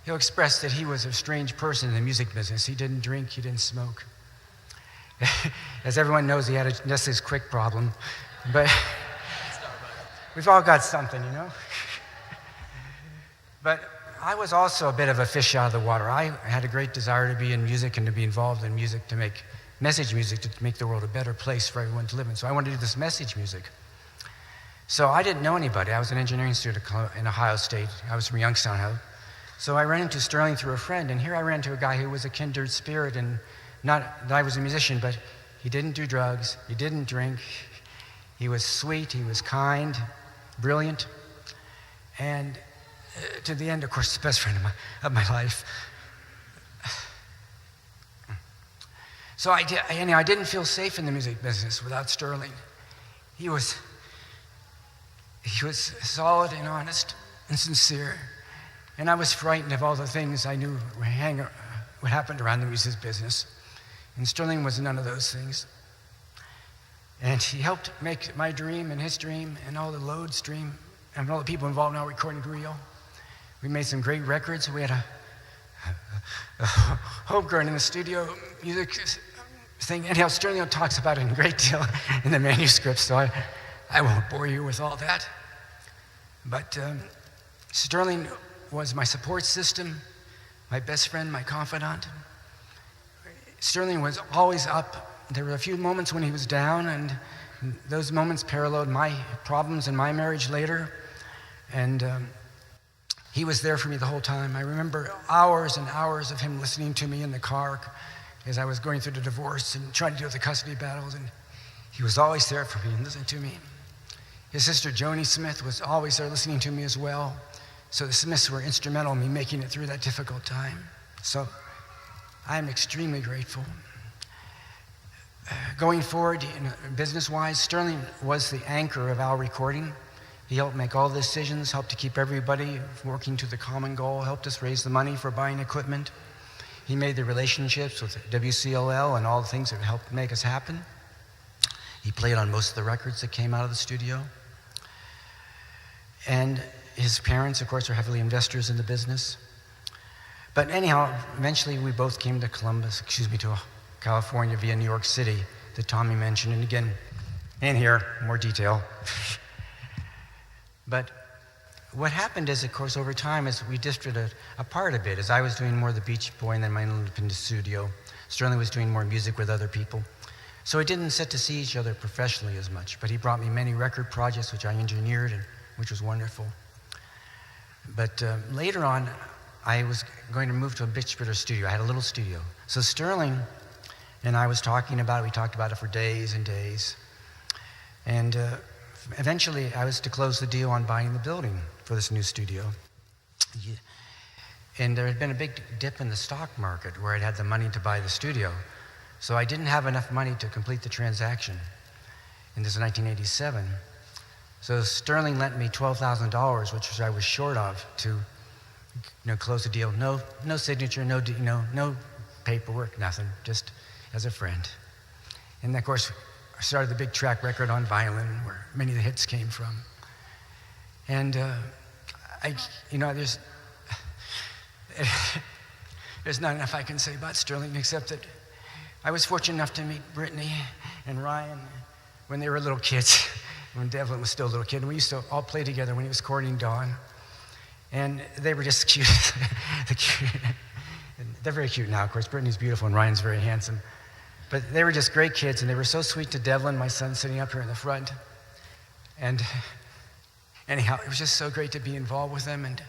he'll express that he was a strange person in the music business. He didn't drink, he didn't smoke. As everyone knows, he had a Nestle's Quick problem. But we've all got something, you know? But I was also a bit of a fish out of the water. I had a great desire to be in music and to be involved in music, to make message music, to make the world a better place for everyone to live in. So I wanted to do this message music. So I didn't know anybody. I was an engineering student in Ohio State. I was from Youngstown. So I ran into Sterling through a friend, and here I ran into a guy who was a kindred spirit, and not that I was a musician, but he didn't do drugs, he didn't drink. He was sweet, he was kind, brilliant, and to the end, of course, the best friend of my life. So I didn't feel safe in the music business without Sterling. He was solid and honest and sincere, and I was frightened of all the things I knew would happen around the music business, and Sterling was none of those things. And he helped make my dream and his dream and all the Load's dream and all the people involved in our recording real. We made some great records. We had a homegrown in the studio music thing. Anyhow, Sterling talks about it a great deal in the manuscript, so I won't bore you with all that. But Sterling was my support system, my best friend, my confidant. Sterling was always up there were a few moments when he was down, and those moments paralleled my problems in my marriage later. And he was there for me the whole time. I remember hours and hours of him listening to me in the car as I was going through the divorce and trying to deal with the custody battles. And he was always there for me and listening to me. His sister Joni Smith was always there listening to me as well. So the Smiths were instrumental in me making it through that difficult time. So I'm extremely grateful. Going forward, business-wise, Sterling was the anchor of our recording. He helped make all the decisions, helped to keep everybody working to the common goal, helped us raise the money for buying equipment. He made the relationships with WCLL and all the things that helped make us happen. He played on most of the records that came out of the studio. And his parents, of course, are heavily investors in the business. But anyhow, eventually we both came to to California via New York City that Tommy mentioned. And again, in here, more detail. But what happened is, of course, over time, as we drifted apart a bit, as I was doing more of the Beach Boy and then my own independent studio, Sterling was doing more music with other people. So we didn't get to see each other professionally as much, but he brought me many record projects which I engineered, and which was wonderful. But later on, I was going to move to a bitch splitter studio. I had a little studio. So Sterling and I was talking about it. We talked about it for days and days. And eventually, I was to close the deal on buying the building for this new studio. And there had been a big dip in the stock market where I'd had the money to buy the studio. So I didn't have enough money to complete the transaction. And this is 1987. So Sterling lent me $12,000, which I was short of, to close the deal. No signature, no paperwork, nothing, just as a friend. And of course, I started the big track record on violin, where many of the hits came from. And there's not enough I can say about Sterling, except that I was fortunate enough to meet Brittany and Ryan when they were little kids, when Devlin was still a little kid. And we used to all play together when he was courting Dawn. And they were just cute. They're very cute now, of course. Brittany's beautiful and Ryan's very handsome. But they were just great kids, and they were so sweet to Devlin, my son, sitting up here in the front. And anyhow, it was just so great to be involved with them. And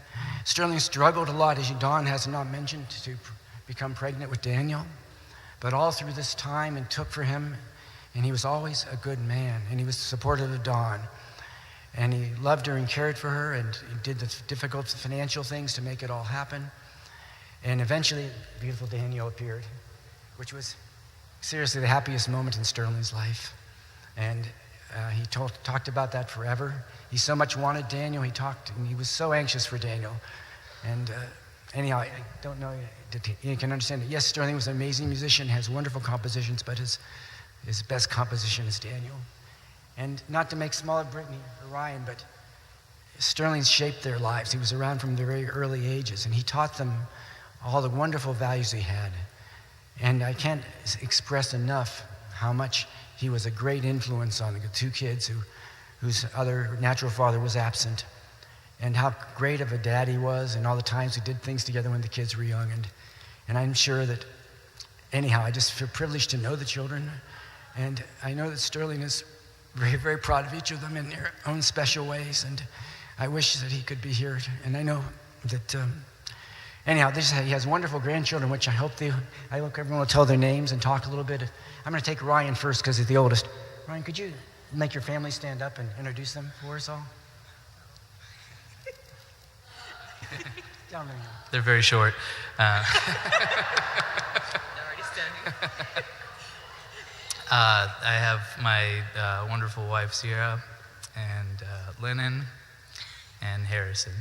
Sterling struggled a lot, as Dawn has not mentioned, to become pregnant with Daniel. But all through this time, and took for him, and he was always a good man, and he was supportive of Dawn. And he loved her and cared for her, and he did the difficult financial things to make it all happen. And eventually, beautiful Daniel appeared, which was seriously the happiest moment in Sterling's life. And he talked about that forever. He so much wanted Daniel. And he was so anxious for Daniel. And anyhow, I don't know that you can understand that. Yes, Sterling was an amazing musician, has wonderful compositions, but his best composition is Daniel. And not to make small of Brittany or Ryan, but Sterling shaped their lives. He was around from their very early ages, and he taught them all the wonderful values he had. And I can't express enough how much he was a great influence on the two kids whose other natural father was absent, and how great of a dad he was, and all the times we did things together when the kids were young. And I'm sure that, anyhow, I just feel privileged to know the children, and I know that Sterling is very, very proud of each of them in their own special ways, and I wish that he could be here. And I know that, anyhow, he has wonderful grandchildren, which I hope everyone will tell their names and talk a little bit. I'm going to take Ryan first because he's the oldest. Ryan, could you make your family stand up and introduce them for us all? Down there. They're very short. They're already standing. I have my wonderful wife, Sierra, and Lennon, and Harrison.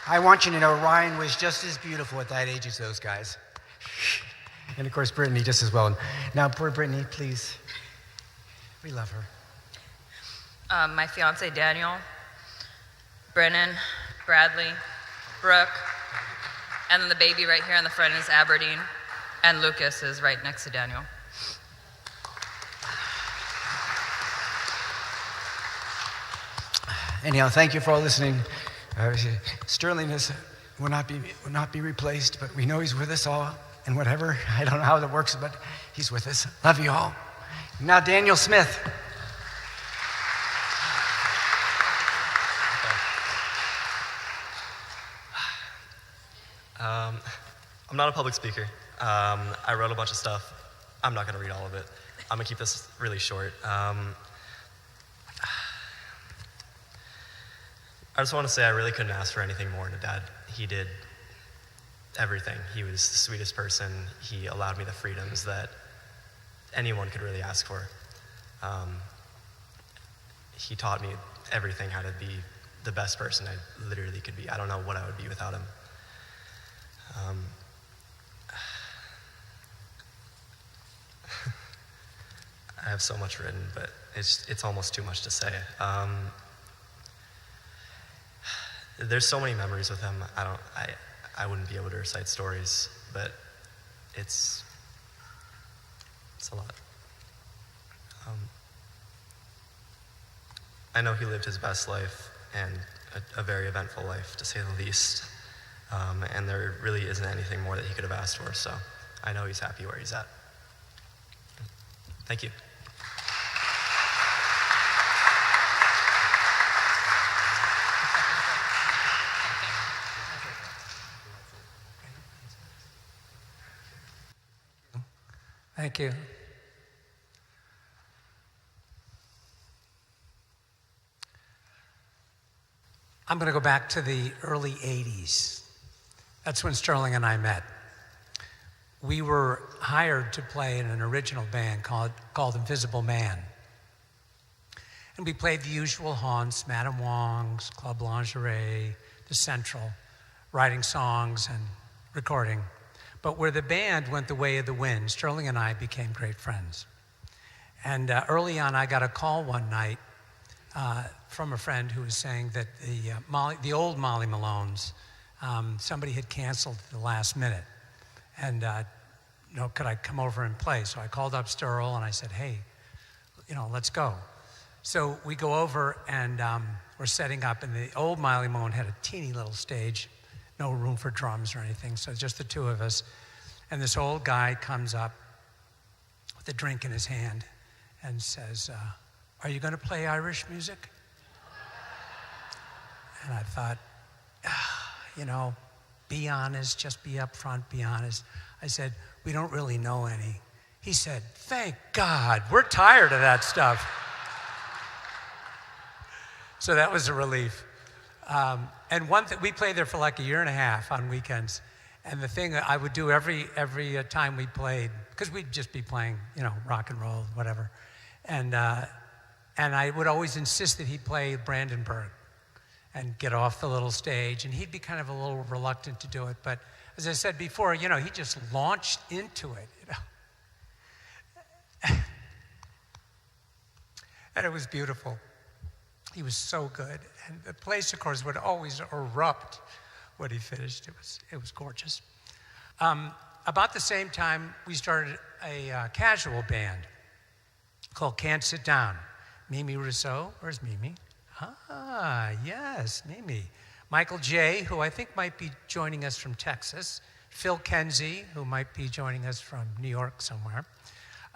I want you to know Ryan was just as beautiful at that age as those guys. And of course, Brittany just as well. Now, poor Brittany, please. We love her. My fiance, Daniel, Brennan, Bradley, Brooke, And then the baby right here in the front is Aberdeen. And Lucas is right next to Daniel. Anyhow, thank you for all listening. Sterling will not be replaced, but we know he's with us all and whatever. I don't know how that works, but he's with us. Love you all. Now Daniel Smith. I'm not a public speaker. I wrote a bunch of stuff. I'm not going to read all of it. I'm going to keep this really short. I just want to say I really couldn't ask for anything more in a dad. He did everything. He was the sweetest person. He allowed me the freedoms that anyone could really ask for. He taught me everything, how to be the best person I literally could be. I don't know what I would be without him. I have so much written, but it's almost too much to say. There's so many memories with him. I wouldn't be able to recite stories, but it's a lot. I know he lived his best life and a very eventful life, to say the least. And there really isn't anything more that he could have asked for, so I know he's happy where he's at. Thank you. Thank you. I'm going to go back to the early 80s. That's when Sterling and I met. We were hired to play in an original band called Invisible Man. And we played the usual haunts, Madame Wong's, Club Lingerie, The Central, writing songs and recording. But where the band went the way of the wind, Sterling and I became great friends. And early on, I got a call one night from a friend who was saying that the old Molly Malones, somebody had canceled at the last minute. And, could I come over and play? So I called up Sterl and I said, hey, let's go. So we go over and we're setting up, and the old Molly Malone had a teeny little stage, no room for drums or anything, so just the two of us. And this old guy comes up with a drink in his hand and says, are you going to play Irish music? And I thought, be honest, just be upfront, be honest. I said, we don't really know any. He said, thank God, we're tired of that stuff. So that was a relief. And one thing, we played there for like a year and a half on weekends. And the thing I would do every time we played, because we'd just be playing, rock and roll, whatever. And I would always insist that he play Brandenburg and get off the little stage. And he'd be kind of a little reluctant to do it. But as I said before, he just launched into it, And it was beautiful. He was so good. And the place, of course, would always erupt when he finished. It was gorgeous. About the same time, we started a casual band called Can't Sit Down. Mimi Rousseau, where's Mimi? Ah, yes, Mimi. Michael J., who I think might be joining us from Texas. Phil Kenzie, who might be joining us from New York somewhere.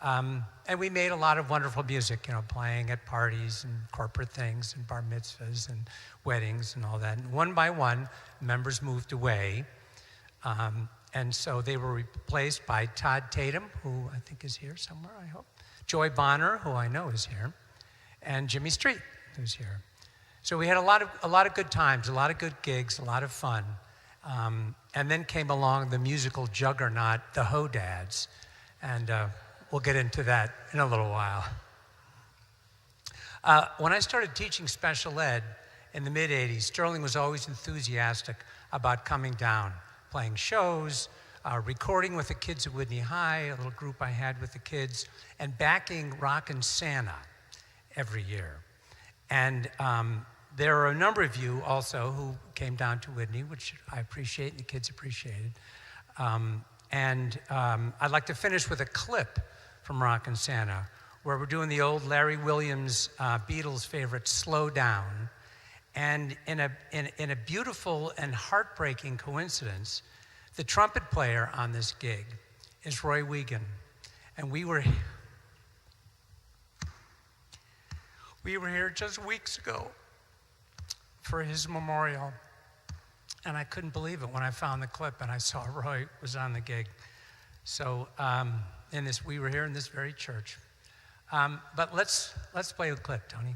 And we made a lot of wonderful music, playing at parties and corporate things and bar mitzvahs and weddings and all that. And one by one, members moved away. And so they were replaced by Todd Tatum, who I think is here somewhere, I hope. Joy Bonner, who I know is here. And Jimmy Street, who's here. So we had a lot of good times, a lot of good gigs, a lot of fun. And then came along the musical juggernaut, the Ho-Dads. And we'll get into that in a little while. When I started teaching special ed in the mid-'80s, Sterling was always enthusiastic about coming down, playing shows, recording with the kids at Whitney High, a little group I had with the kids, and backing Rockin' Santa every year. And there are a number of you also who came down to Whitney, which I appreciate and the kids appreciated. I'd like to finish with a clip from Rockin' Santa, where we're doing the old Larry Williams Beatles favorite, Slow Down. And in a beautiful and heartbreaking coincidence, the trumpet player on this gig is Roy Wiegand. And we were here just weeks ago for his memorial. And I couldn't believe it when I found the clip and I saw Roy was on the gig. So we were here in this very church. But let's play the clip, Tony.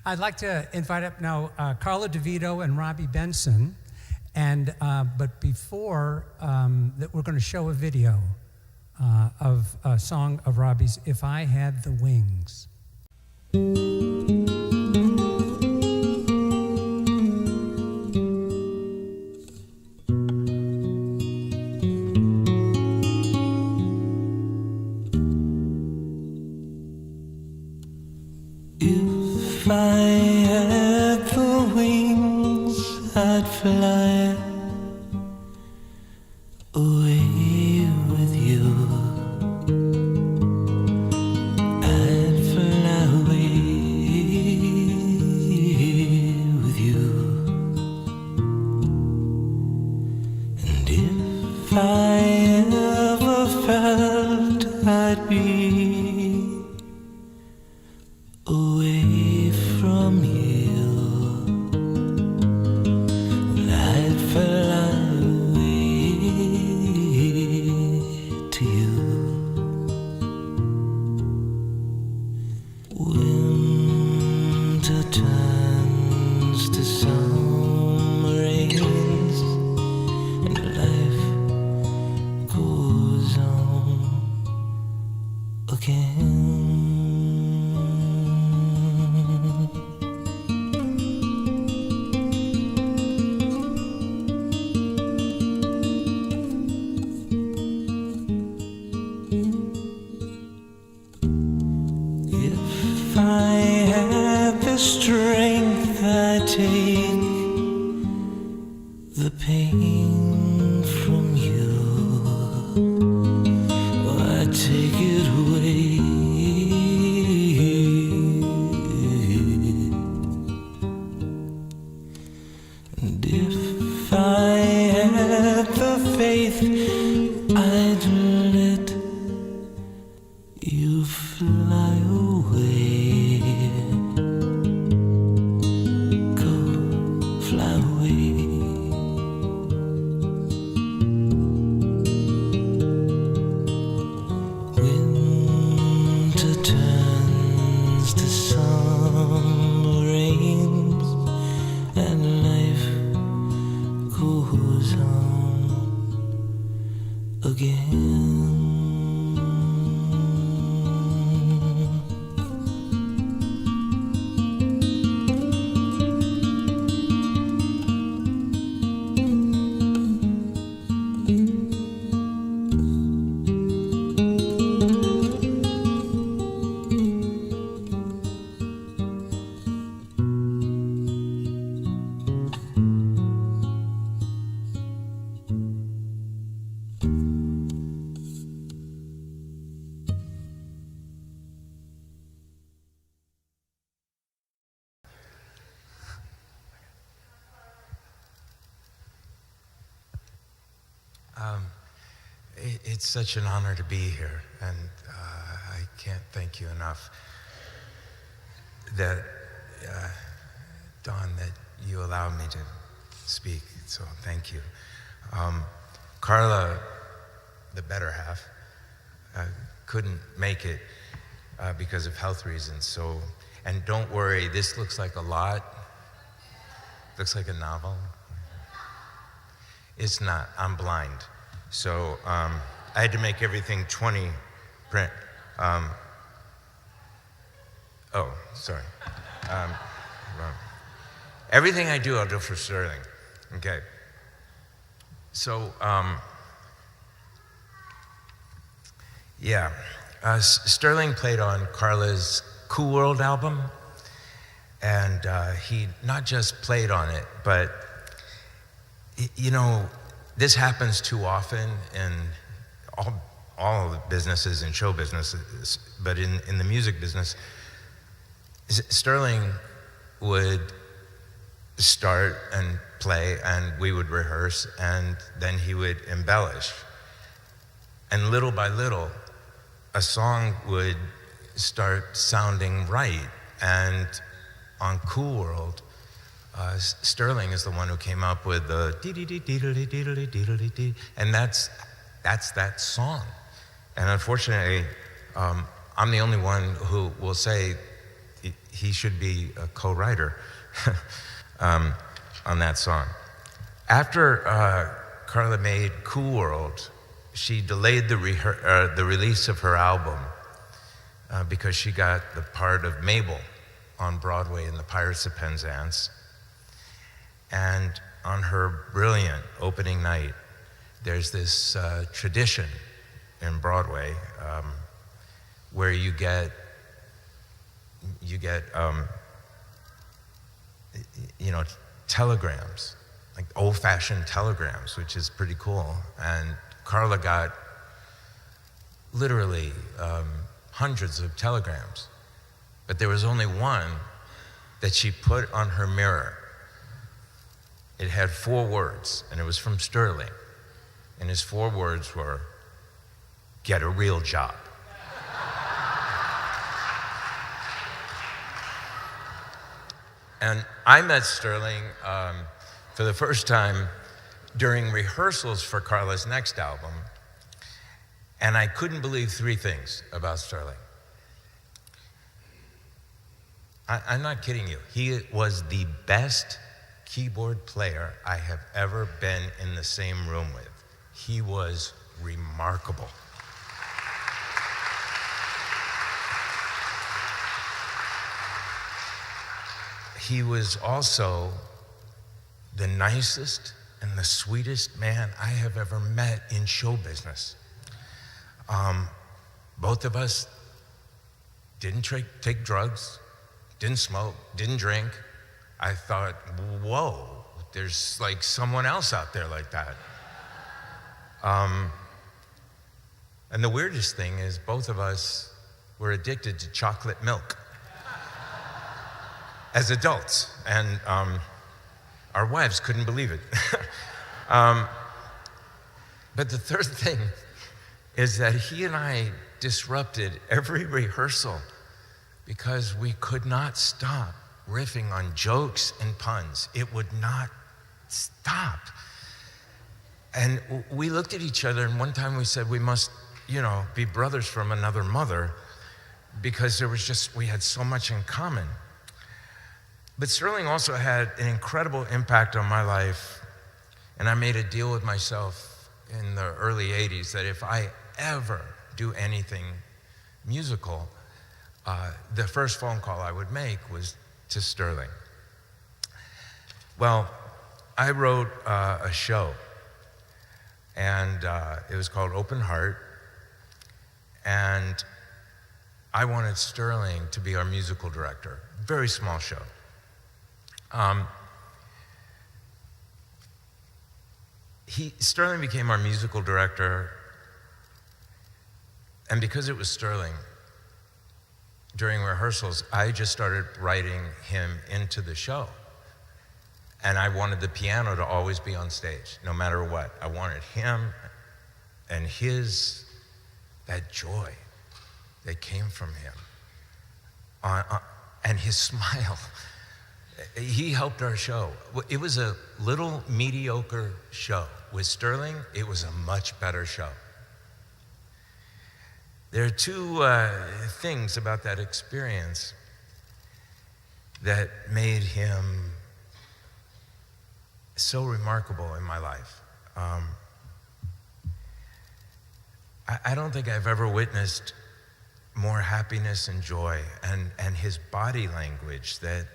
I'd like to invite up now Carla DeVito and Robbie Benson, but before that, we're going to show a video of a song of Robbie's, "If I Had the Wings." If I had the wings, I'd fly away with you. I'd fly away with you. And if I ever felt I'd be away from you, I'd fly away to you. Winter turns to summer rains, and life goes on again. If I had the strength, I'd take the pain from you. I'd take it away. And if I had the faith, I'd let you fly away. Go fly away. Winter turns to summer rains, and life goes on again. It's such an honor to be here, and I can't thank you enough that, Don, that you allowed me to speak, so thank you. Carla, the better half, couldn't make it because of health reasons, so, and don't worry, this looks like a lot, looks like a novel. It's not, I'm blind. So I had to make everything 20 print. Oh, sorry. Wrong. Everything I do, I'll do for Sterling. Okay. So, yeah. Sterling played on Carla's Cool World album, and he not just played on it, but, you know, this happens too often in all the businesses and show businesses, but in the music business, Sterling would start and play, and we would rehearse, and then he would embellish. And little by little, a song would start sounding right. And on Cool World, Sterling is the one who came up with the dee-dee-dee-dee-dee-dee-dee-dee-dee, and that's that song. And unfortunately, I'm the only one who will say he should be a co-writer on that song. After Carla made Cool World, she delayed the release of her album because she got the part of Mabel on Broadway in The Pirates of Penzance. And on her brilliant opening night, there's this tradition in Broadway where you get telegrams, like old-fashioned telegrams, which is pretty cool. And Carla got literally hundreds of telegrams, but there was only one that she put on her mirror. It had 4 words, and it was from Sterling. And his 4 words were, "Get a real job." And I met Sterling for the first time during rehearsals for Carla's next album, and I couldn't believe 3 things about Sterling. I'm not kidding you. He was the best keyboard player I have ever been in the same room with. He was remarkable. He was also the nicest and the sweetest man I have ever met in show business. Both of us didn't take drugs, didn't smoke, didn't drink. I thought, whoa, there's like someone else out there like that. And the weirdest thing is both of us were addicted to chocolate milk as adults, and our wives couldn't believe it. But the third thing is that he and I disrupted every rehearsal because we could not stop riffing on jokes and puns. It would not stop. And we looked at each other, and one time we said we must, be brothers from another mother, because we had so much in common. But Sterling also had an incredible impact on my life, and I made a deal with myself in the early 80s that if I ever do anything musical, the first phone call I would make was to Sterling. Well, I wrote a show and it was called Open Heart. And I wanted Sterling to be our musical director. Very small show. Sterling became our musical director, and because it was Sterling, during rehearsals, I just started writing him into the show. And I wanted the piano to always be on stage, no matter what. I wanted him and that joy that came from him, and his smile. He helped our show. It was a little mediocre show. With Sterling, it was a much better show. There are two things about that experience that made him so remarkable in my life. I don't think I've ever witnessed more happiness and joy, and his body language that,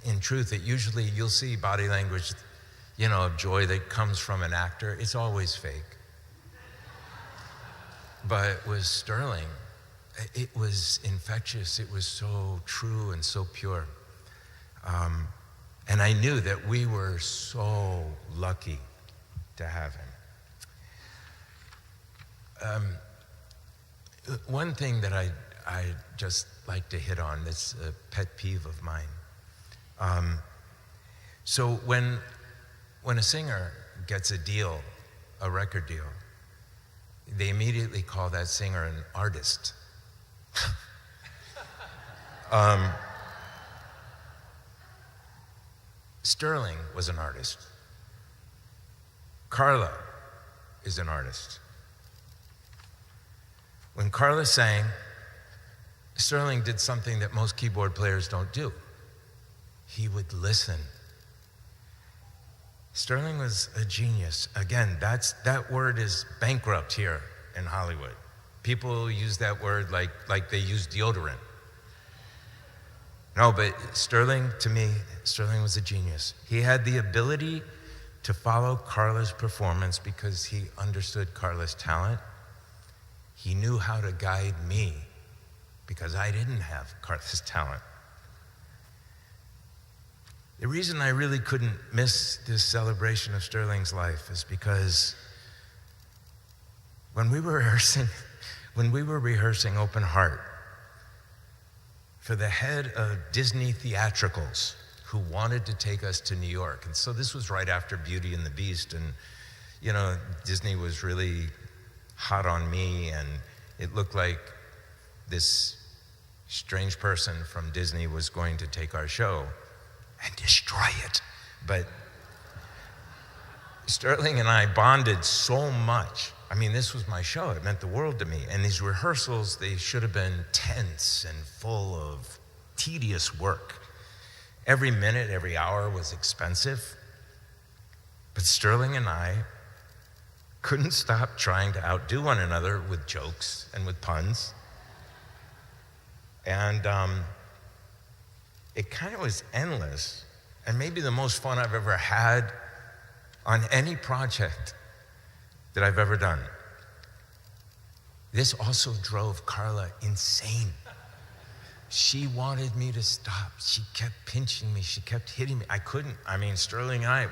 in truth, that usually you'll see body language, of joy that comes from an actor. It's always fake. But with Sterling, it was infectious. It was so true and so pure. And I knew that we were so lucky to have him. One thing that I just like to hit on that's a pet peeve of mine. So when a singer gets a deal, a record deal, they immediately call that singer an artist. Sterling was an artist. Carla is an artist. When Carla sang, Sterling did something that most keyboard players don't do. He would listen. Sterling was a genius. Again, that word is bankrupt here in Hollywood. People use that word like they use deodorant. No, but Sterling, to me, Sterling was a genius. He had the ability to follow Carla's performance because he understood Carla's talent. He knew how to guide me because I didn't have Carla's talent. The reason I really couldn't miss this celebration of Sterling's life is because when we were rehearsing Open Heart, for the head of Disney Theatricals, who wanted to take us to New York, and so this was right after Beauty and the Beast, and Disney was really hot on me, and it looked like this strange person from Disney was going to take our show and destroy it. But Sterling and I bonded so much. I mean, this was my show. It meant the world to me. And these rehearsals, they should have been tense and full of tedious work. Every minute, every hour was expensive. But Sterling and I couldn't stop trying to outdo one another with jokes and with puns. And it kind of was endless, and maybe the most fun I've ever had on any project that I've ever done. This also drove Carla insane. She wanted me to stop. She kept pinching me. She kept hitting me. I couldn't. I mean, Sterling and I,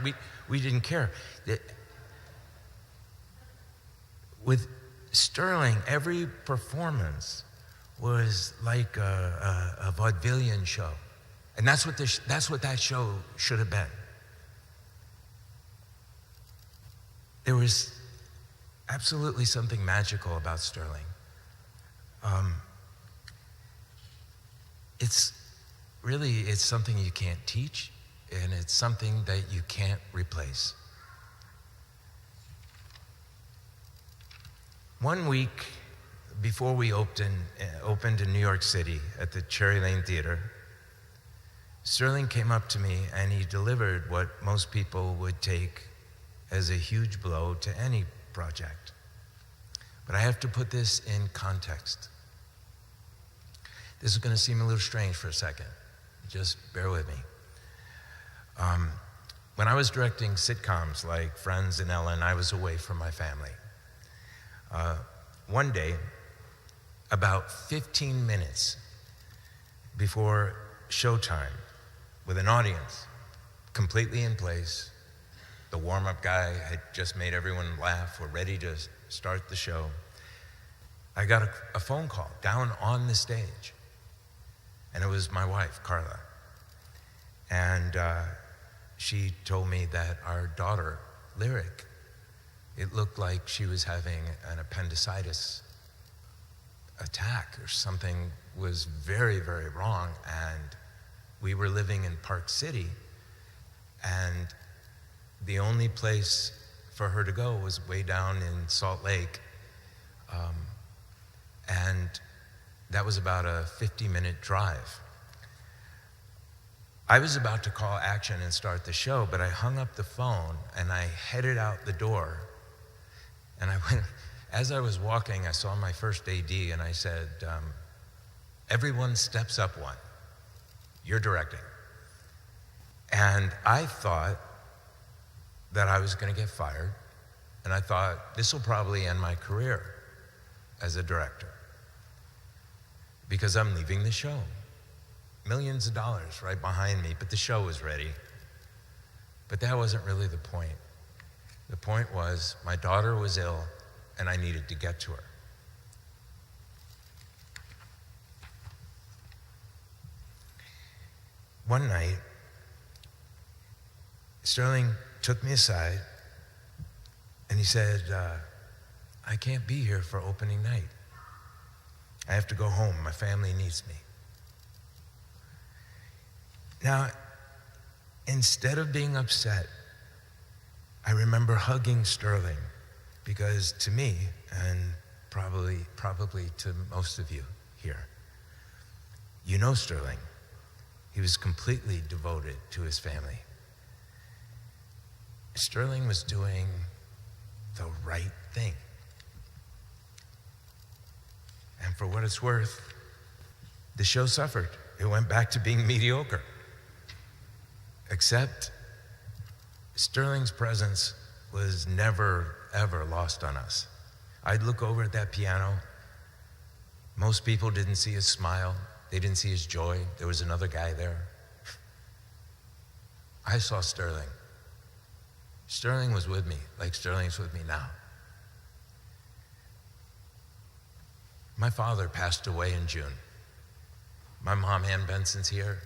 we didn't care. With Sterling, every performance was like a vaudevillian show. And that's what that show should have been. There was absolutely something magical about Sterling. It's something you can't teach, and it's something that you can't replace. One week before we opened in New York City at the Cherry Lane Theater, Sterling came up to me and he delivered what most people would take as a huge blow to any project. But I have to put this in context. This is going to seem a little strange for a second. Just bear with me. When I was directing sitcoms like Friends and Ellen, I was away from my family. One day, about 15 minutes before showtime, with an audience completely in place, the warm-up guy had just made everyone laugh, we're ready to start the show, I got a phone call down on the stage, and it was my wife, Carla. And she told me that our daughter, Lyric, it looked like she was having an appendicitis attack or something was very, very wrong. And we were living in Park City, and the only place for her to go was way down in Salt Lake. And that was about a 50-minute drive. I was about to call action and start the show, but I hung up the phone and I headed out the door. And I went, as I was walking, I saw my first AD and I said, everyone steps up one. You're directing. And I thought that I was going to get fired. And I thought, this will probably end my career as a director, because I'm leaving the show. Millions of dollars right behind me, but the show was ready. But that wasn't really the point. The point was my daughter was ill and I needed to get to her. One night, Sterling took me aside and he said, I can't be here for opening night. I have to go home. My family needs me. Now, instead of being upset, I remember hugging Sterling, because to me, and probably to most of you here, you know Sterling. He was completely devoted to his family. Sterling was doing the right thing. And for what it's worth, the show suffered. It went back to being mediocre. Except Sterling's presence was never, ever lost on us. I'd look over at that piano. Most people didn't see his smile. They didn't see his joy. There was another guy there. I saw Sterling. Sterling was with me, like Sterling's with me now. My father passed away in June. My mom, Ann Benson's here.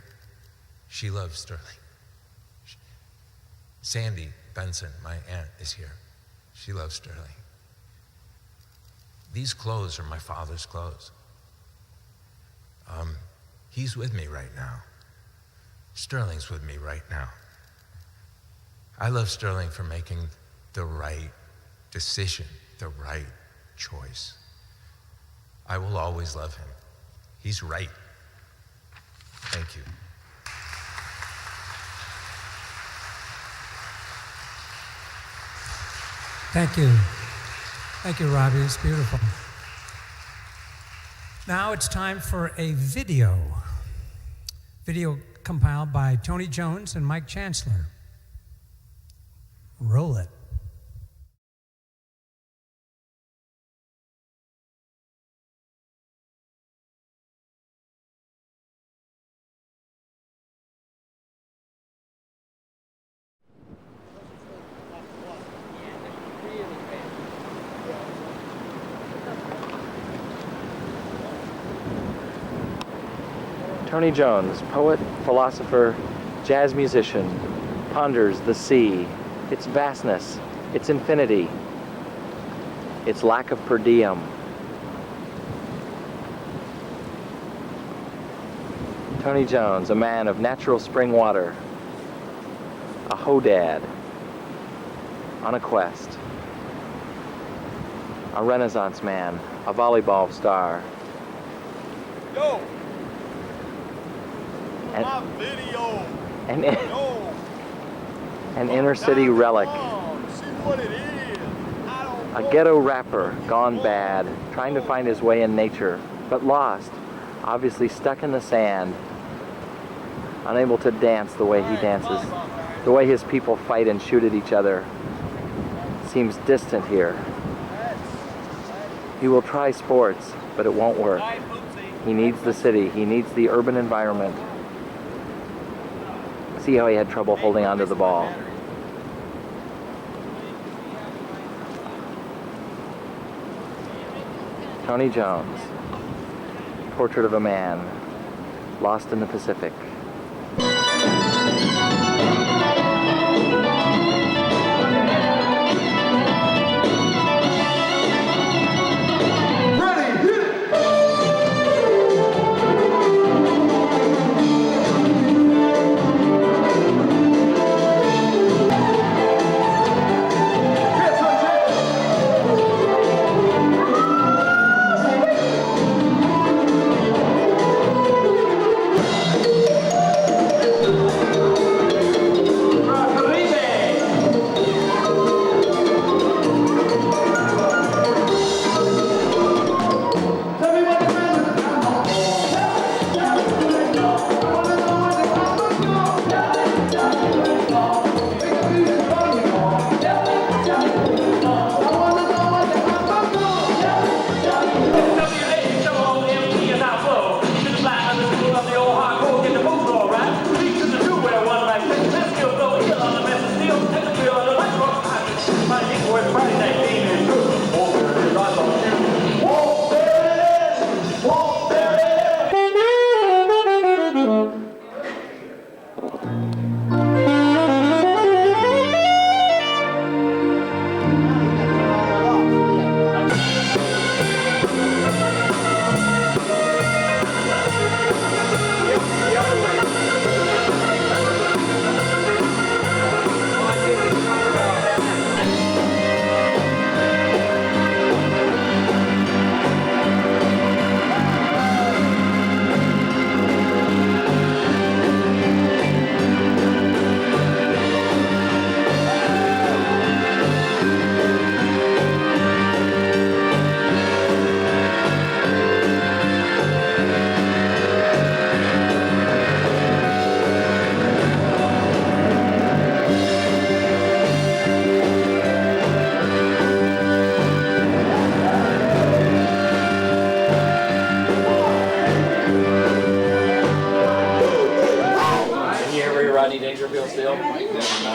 She loves Sterling. Sandy Benson, my aunt, is here. She loves Sterling. These clothes are my father's clothes. He's with me right now. Sterling's with me right now. I love Sterling for making the right decision, the right choice. I will always love him. He's right. Thank you. Thank you. Thank you, Robbie. It's beautiful. Now it's time for a video. Video compiled by Tony Jones and Mike Chancellor. Roll it. Tony Jones, poet, philosopher, jazz musician, ponders the sea, its vastness, its infinity, its lack of per diem. Tony Jones, a man of natural spring water, a hodad on a quest, a Renaissance man, a volleyball star. Yo! And, my video! An inner city relic. See what it is. A ghetto rapper gone bad, trying to find his way in nature, but lost, obviously stuck in the sand, unable to dance the way he dances. The way his people fight and shoot at each other seems distant here. He will try sports, but it won't work. He needs the city. He needs the urban environment. See how he had trouble holding onto the ball. Tony Jones, portrait of a man lost in the Pacific.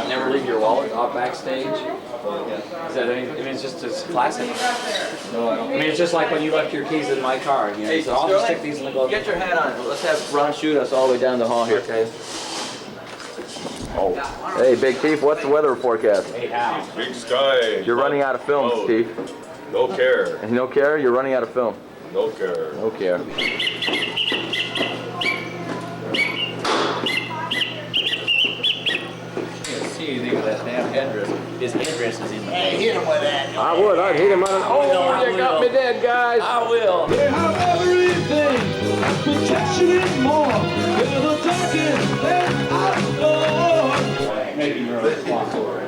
Never leave your wallet out backstage. Is that I mean, it's just it's classic. No, I mean, it's just like when you left your keys in my car. You know, hey, so I'll just stick these in the glove. Get your hat on. Let's have Ron shoot us all the way down the hall here. Okay. Oh. Hey, Big Chief, what's the weather forecast? Hey, Hal. Big sky. You're running out of film, oh, Steve. No care. No care? You're running out of film. No care. No care. Anything with that damn headdress. His headdress is in the Hey, hit him with that. I would. I'd hit him on an... Oh, you got me dead, guys. I will. They have everything. Protection is more. They're the talking and outdoors. Maybe you're responsible.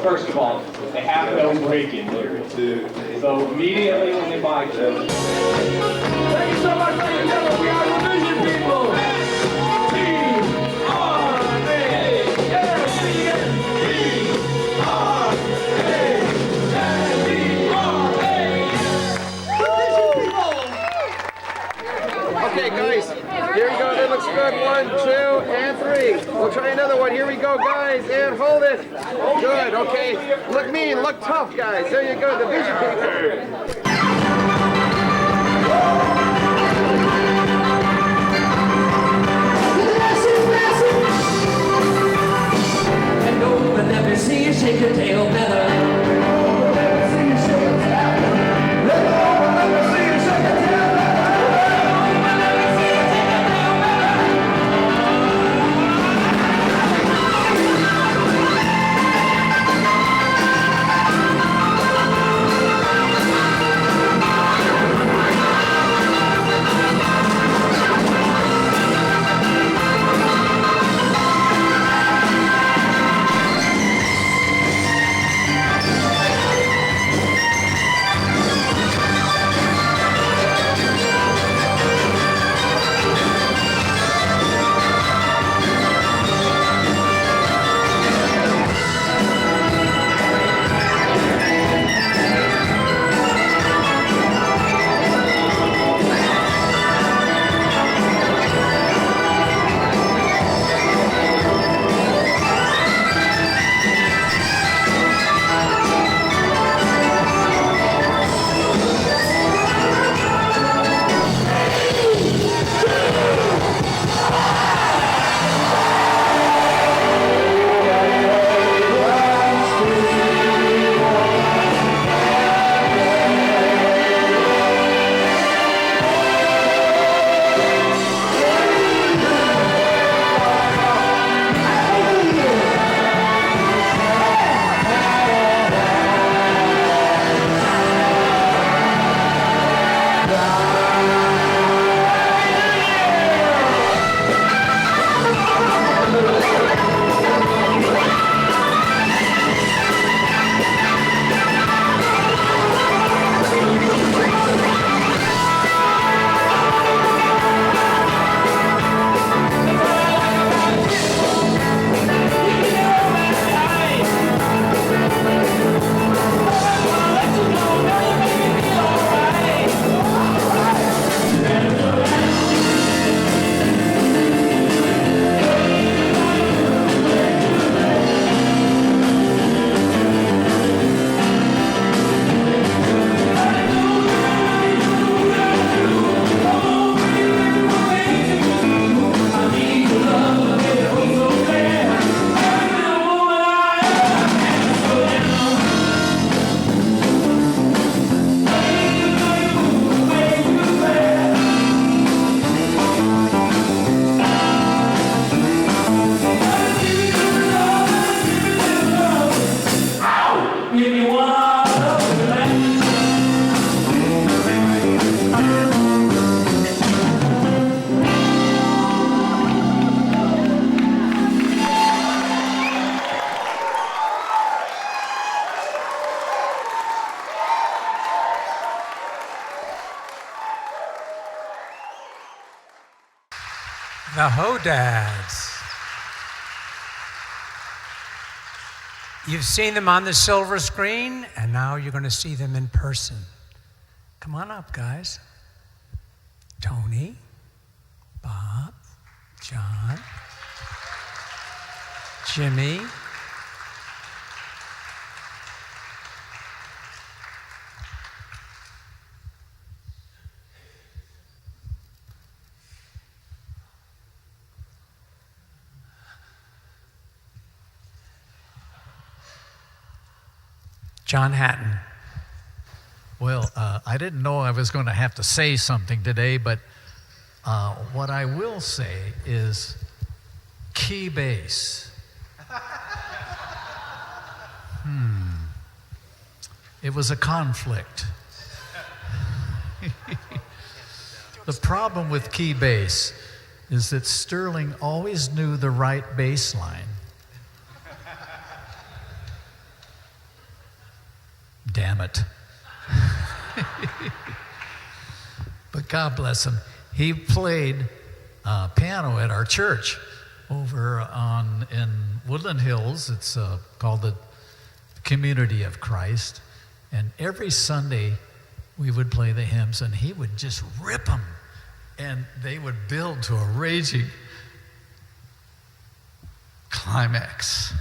First of all, they have no break-in here. So immediately when they buy you. Thank you so much, ladies and gentlemen. We are the Vision People. Okay, guys, here we go. That looks good. 1, 2, and 3. We'll try another one. Here we go, guys, and hold it. Good, okay. Look mean, look tough, guys. There you go, the Vision People. And over let me see you shake your tail better. the Hodads. You've seen them on the silver screen, and now you're going to see them in person. Come on up, guys. Tony, Bob, John, Jimmy. John Hatton. Well, I didn't know I was going to have to say something today, but what I will say is key bass. It was a conflict. The problem with key bass is that Sterling always knew the right bass line. Damn it. But God bless him. He played piano at our church over in Woodland Hills. It's called the Community of Christ. And every Sunday we would play the hymns and he would just rip them. And they would build to a raging climax.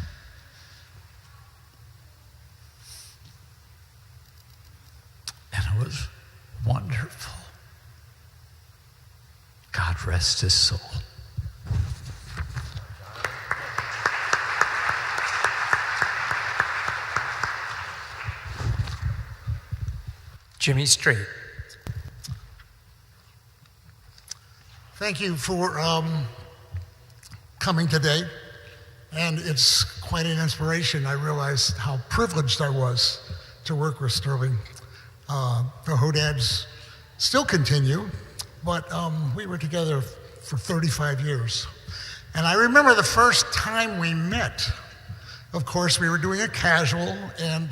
And it was wonderful. God rest his soul. Jimmy Street. Thank you for coming today. And it's quite an inspiration. I realized how privileged I was to work with Sterling. The Hodads still continue, but we were together for 35 years. And I remember the first time we met. Of course, we were doing a casual, and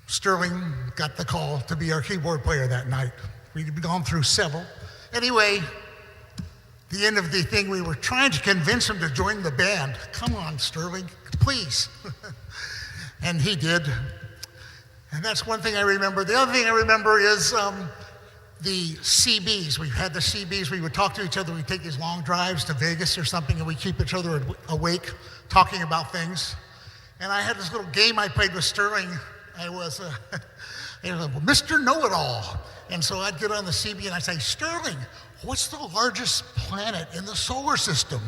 Sterling got the call to be our keyboard player that night. We'd gone through several. Anyway, the end of the thing, we were trying to convince him to join the band. Come on, Sterling, please. And he did. And that's one thing I remember. The other thing I remember is the CBs. We had the CBs. We would talk to each other. We'd take these long drives to Vegas or something, and we'd keep each other awake, talking about things. And I had this little game I played with Sterling. I was Mr. Know-It-All. And so I'd get on the CB and I'd say, Sterling, what's the largest planet in the solar system?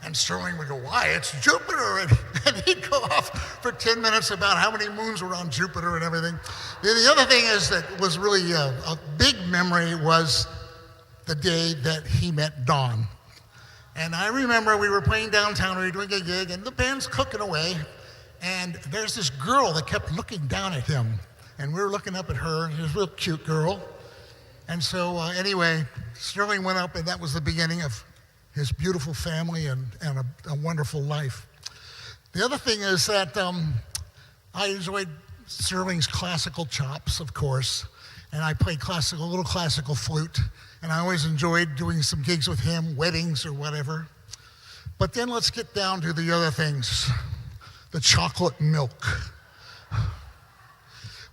And Sterling would go, why, it's Jupiter. And he'd go off for 10 minutes about how many moons were on Jupiter and everything. The other thing is that was really a big memory was the day that he met Dawn. And I remember we were playing downtown, we were doing a gig, and the band's cooking away. And there's this girl that kept looking down at him. And we were looking up at her, and she was a real cute girl. And so anyway, Sterling went up, and that was the beginning of his beautiful family and a wonderful life. The other thing is that I enjoyed Sterling's classical chops, of course, and I played a little classical flute, and I always enjoyed doing some gigs with him, weddings or whatever. But then let's get down to the other things, the chocolate milk.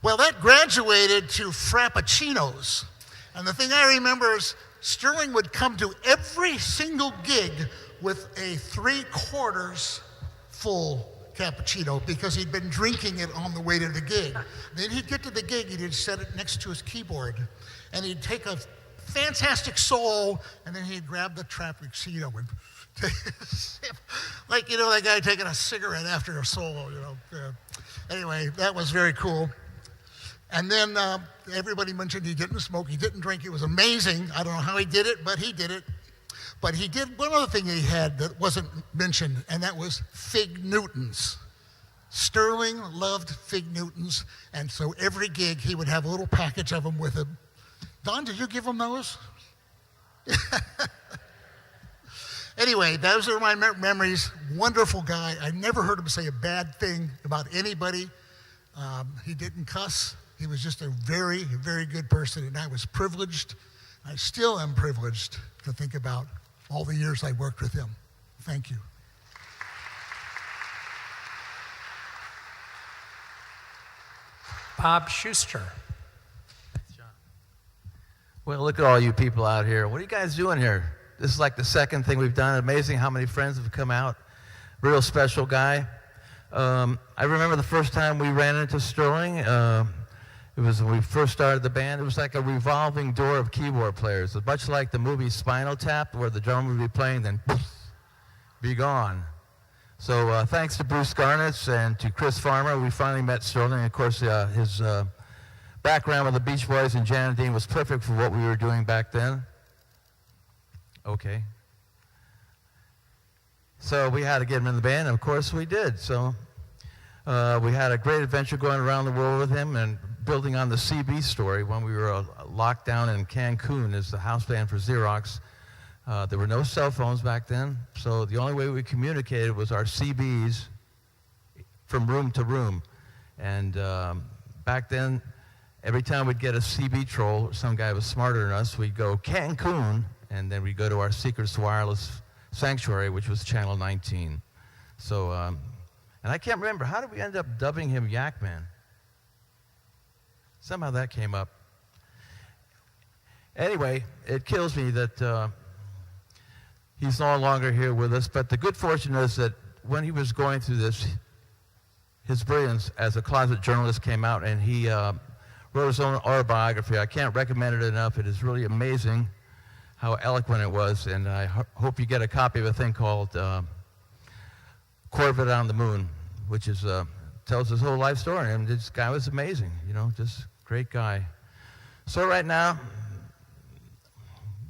Well, that graduated to Frappuccinos, and the thing I remember is Sterling would come to every single gig with a 3/4 full cappuccino because he'd been drinking it on the way to the gig. Then he'd get to the gig, he'd set it next to his keyboard, and he'd take a fantastic solo, and then he'd grab the Frappuccino and take a sip. Like, that guy taking a cigarette after a solo, Anyway, that was very cool. And then everybody mentioned he didn't smoke, he didn't drink. It was amazing. I don't know how he did it, but he did it. But he did one other thing he had that wasn't mentioned, and that was Fig Newtons. Sterling loved Fig Newtons, and so every gig he would have a little package of them with him. Don, did you give him those? Anyway, those are my memories. Wonderful guy. I never heard him say a bad thing about anybody. He didn't cuss. He was just a very, very good person, and I was privileged I still am privileged to think about all the years I worked with him. Thank you. Bob Schuster. Well, look at all you people out here. What are you guys doing here? This is like the second thing we've done. Amazing how many friends have come out. Real special guy. I remember the first time we ran into Sterling. It was when we first started the band. It was like a revolving door of keyboard players. It's much like the movie Spinal Tap, where the drummer would be playing, then poof, be gone. So thanks to Bruce Garnitz and to Chris Farmer, we finally met Sterling. Of course, his background with the Beach Boys and Janet Dean was perfect for what we were doing back then. Okay. So we had to get him in the band, and of course we did. So we had a great adventure going around the world with him and building on the CB story when we were locked down in Cancun as the house band for Xerox. There were no cell phones back then, so the only way we communicated was our CBs from room to room. And back then, every time we'd get a CB troll, some guy was smarter than us, we'd go Cancun, and then we'd go to our Secrets Wireless Sanctuary, which was Channel 19. So, and I can't remember, how did we end up dubbing him Yak Man? Somehow that came up. Anyway, it kills me that he's no longer here with us, but the good fortune is that when he was going through this, his brilliance as a closet journalist came out, and he wrote his own autobiography. I can't recommend it enough. It is really amazing how eloquent it was, and I hope you get a copy of a thing called Corvette on the Moon, which is tells his whole life story. And this guy was amazing, you know, just great guy. So right now,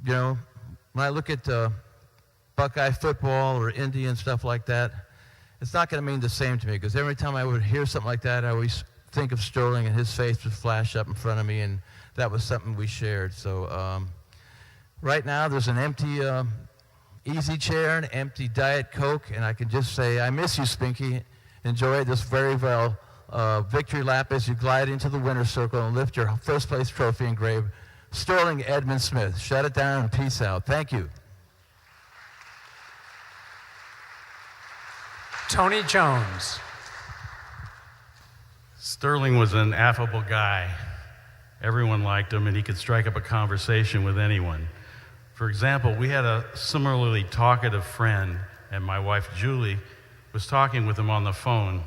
you know, when I look at Buckeye football or Indy and stuff like that, it's not going to mean the same to me, because every time I would hear something like that, I always think of Sterling, and his face would flash up in front of me, and that was something we shared. So right now, there's an empty easy chair, an empty Diet Coke, and I can just say, I miss you, Spinky. Enjoy this very well victory lap as you glide into the winner's circle and lift your first place trophy engraved Sterling Edmund Smith. Shut it down and peace out. Thank you. Tony Jones. Sterling was an affable guy. Everyone liked him, and he could strike up a conversation with anyone. For example, we had a similarly talkative friend, and my wife, Julie, was talking with him on the phone.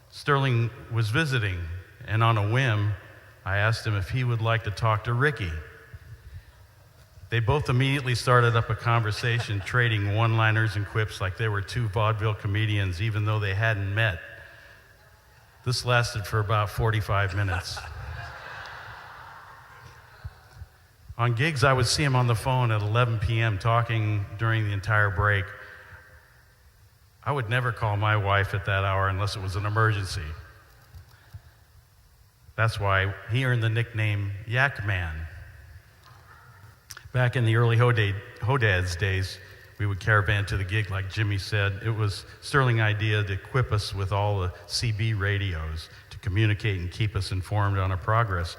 Sterling was visiting, and on a whim, I asked him if he would like to talk to Ricky. They both immediately started up a conversation, trading one-liners and quips like they were two vaudeville comedians, even though they hadn't met. This lasted for about 45 minutes. On gigs, I would see him on the phone at 11 p.m. talking during the entire break. I would never call my wife at that hour unless it was an emergency. That's why he earned the nickname Yak Man. Back in the early Hodads days, we would caravan to the gig, like Jimmy said. It was Sterling's idea to equip us with all the CB radios to communicate and keep us informed on our progress.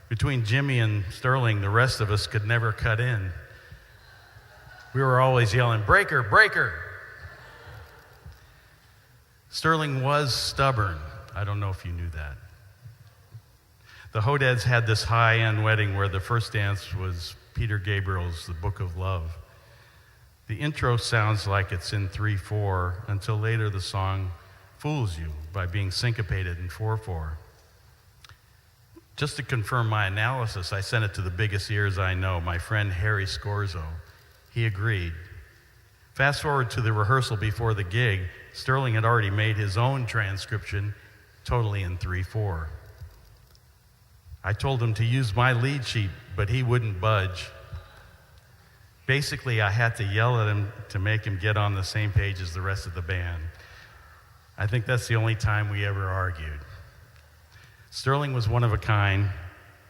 Between Jimmy and Sterling, the rest of us could never cut in. We were always yelling, "Breaker, breaker!" Sterling was stubborn. I don't know if you knew that. The Hodads had this high-end wedding where the first dance was Peter Gabriel's The Book of Love. The intro sounds like it's in 3/4 until later the song fools you by being syncopated in 4/4. Just to confirm my analysis, I sent it to the biggest ears I know, my friend Harry Scorzo. He agreed. Fast forward to the rehearsal before the gig, Sterling had already made his own transcription, totally in 3/4. I told him to use my lead sheet, but he wouldn't budge. Basically, I had to yell at him to make him get on the same page as the rest of the band. I think that's the only time we ever argued. Sterling was one of a kind.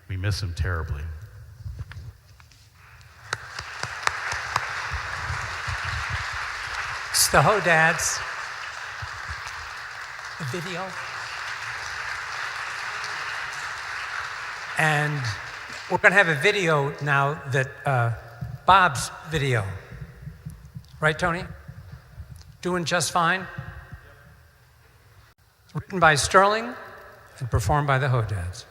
We miss him terribly. It's the Hodads. The video. And We're going to have a video now that Bob's video. Right, Tony? Doing just fine? Written by Sterling and performed by the Hodads.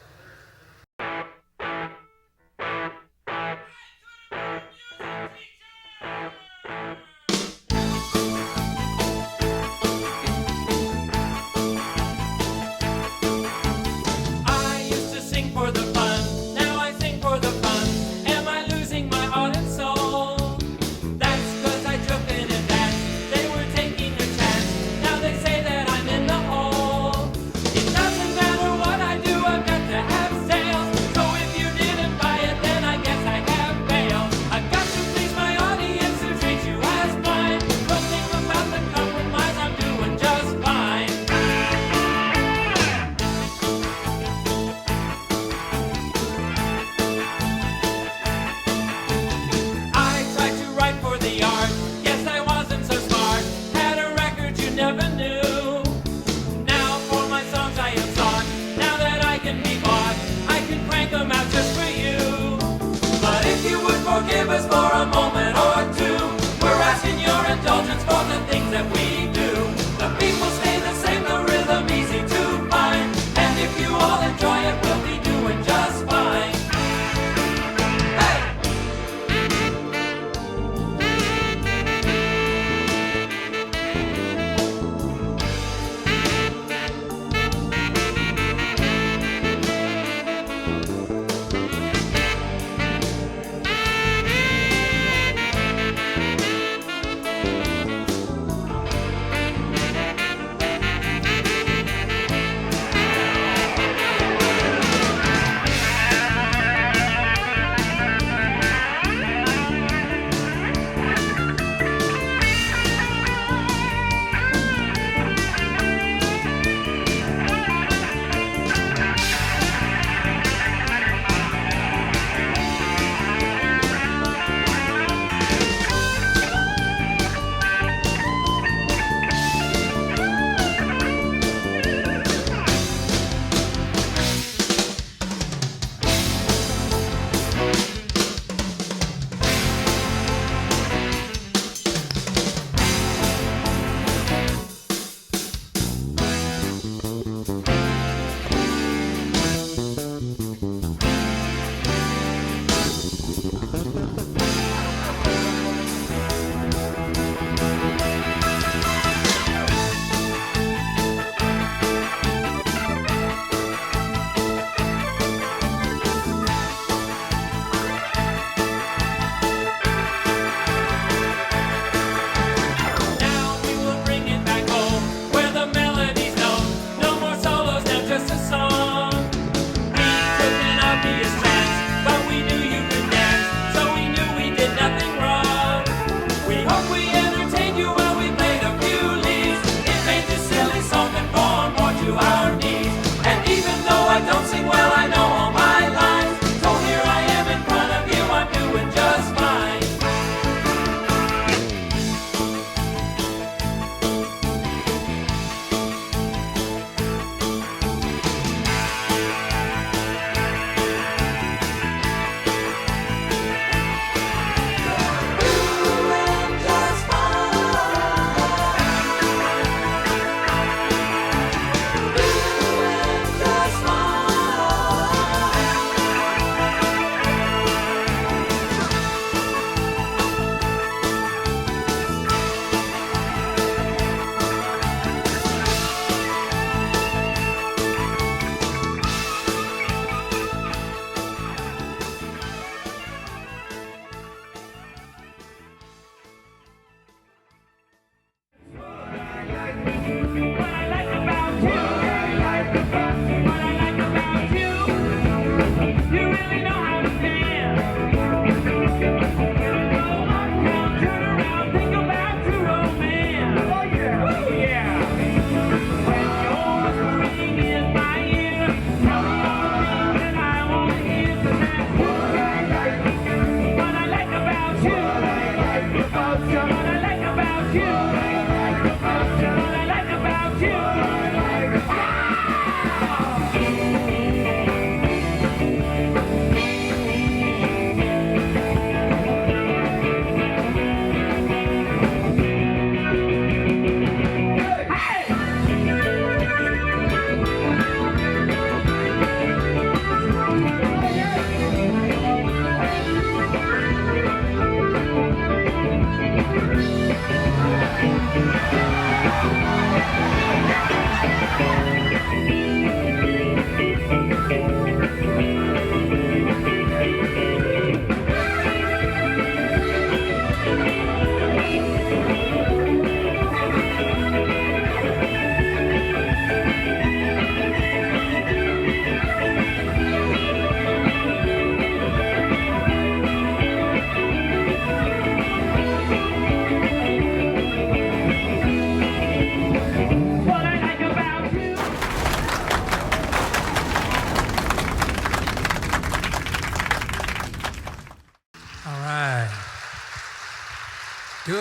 I used to sing for the fun, now I sing for the fun. Am I losing my heart and soul? That's 'cause I took an advance, they were taking a chance. Now they say that I'm in the hole. It doesn't matter what I do, I've got to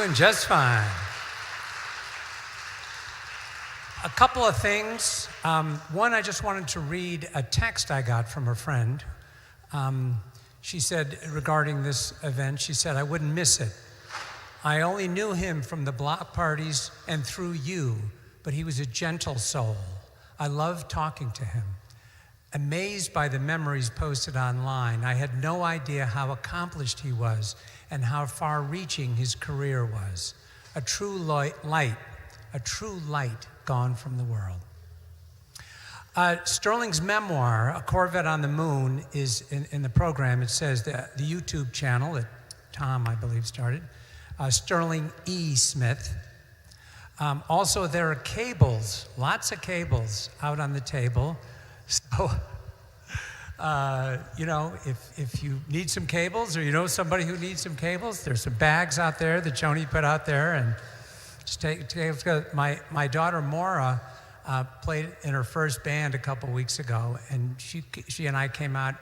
Doing just fine. A couple of things. One, I just wanted to read a text I got from a friend. She said, regarding this event, she said, I wouldn't miss it. I only knew him from the block parties and through you, but he was a gentle soul. I loved talking to him. Amazed by the memories posted online, I had no idea how accomplished he was and how far-reaching his career was. A true light gone from the world. Sterling's memoir, A Corvette on the Moon, is in the program. It says that the YouTube channel that Tom, I believe, started, Sterling E. Smith. Also, there are cables, lots of cables out on the table. So, you know, if you need some cables or you know somebody who needs some cables, there's some bags out there that Joni put out there, and just take my daughter Maura played in her first band a couple weeks ago, and she and I came out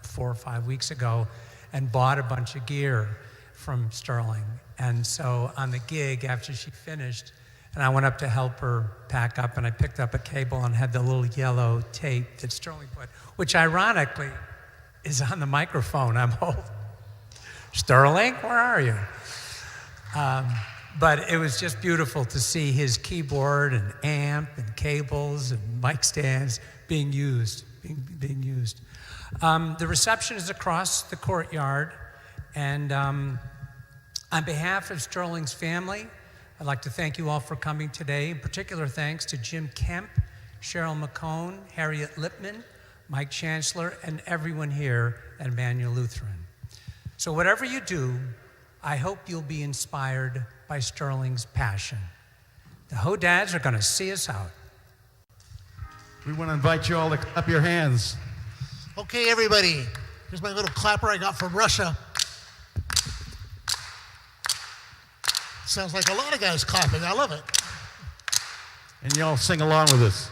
4 or 5 weeks ago and bought a bunch of gear from Sterling. And so on the gig, after she finished, and I went up to help her pack up, and I picked up a cable and had the little yellow tape that Sterling put, which ironically is on the microphone I'm holding. Sterling, where are you? But it was just beautiful to see his keyboard and amp and cables and mic stands being used. The reception is across the courtyard, and on behalf of Sterling's family, I'd like to thank you all for coming today. In particular, thanks to Jim Kemp, Cheryl McCone, Harriet Lipman, Mike Chancellor, and everyone here at Emmanuel Lutheran. So whatever you do, I hope you'll be inspired by Sterling's passion. The Ho-Dads are going to see us out. We want to invite you all to clap your hands. Okay, everybody. Here's my little clapper I got from Russia. Sounds like a lot of guys clapping. I love it. And you all sing along with us.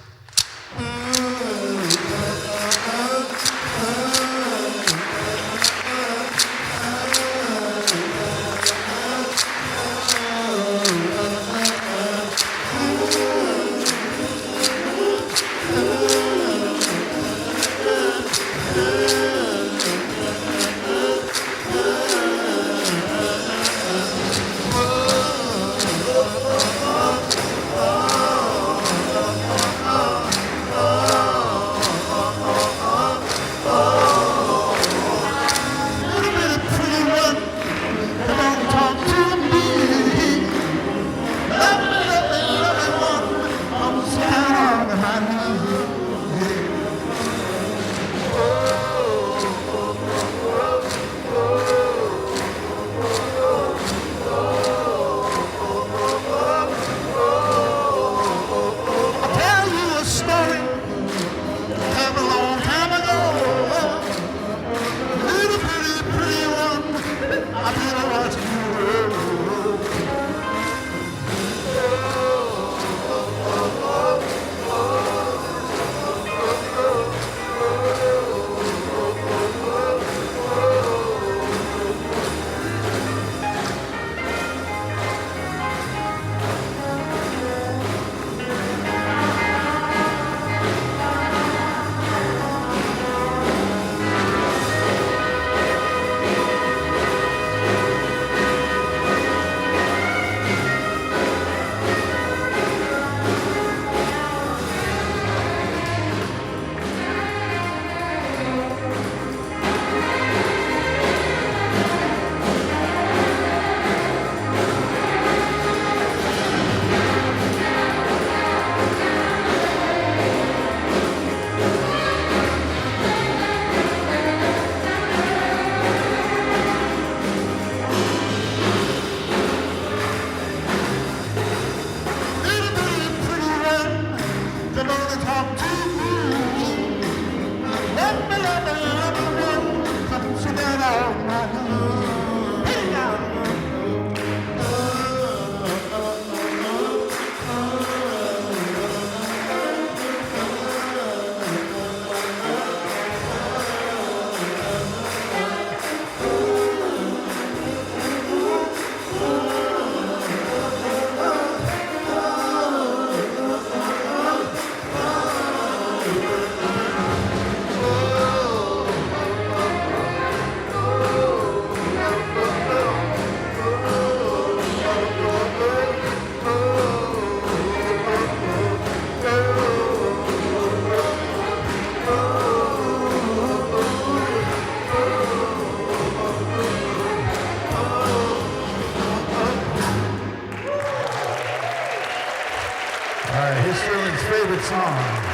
favorite song.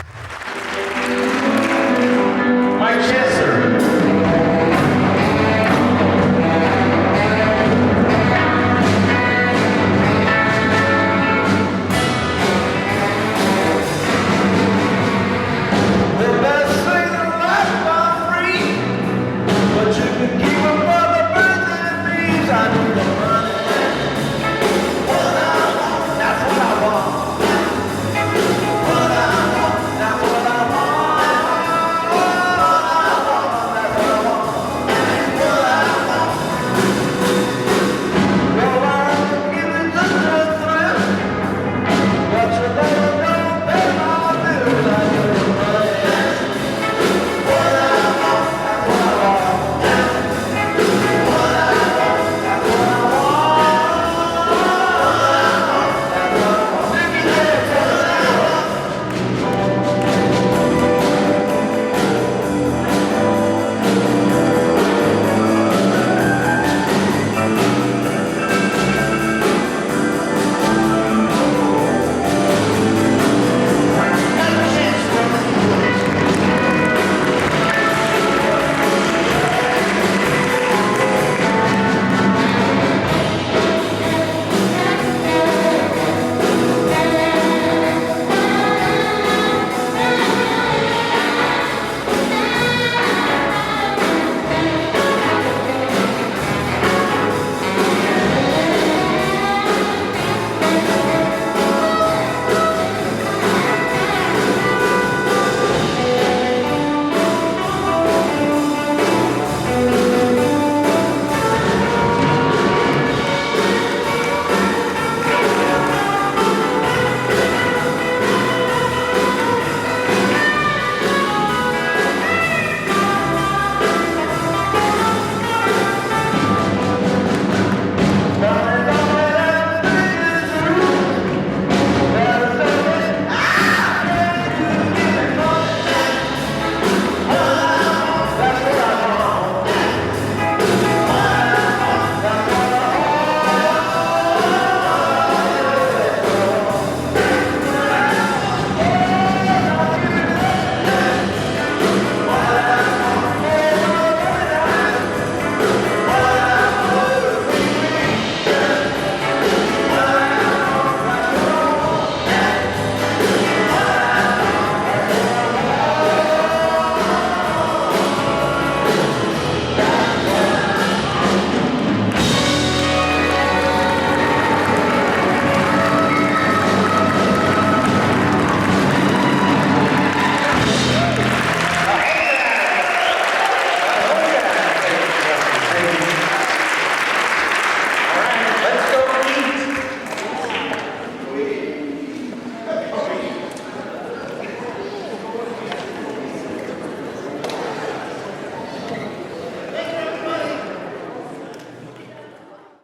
Mike Chancellor.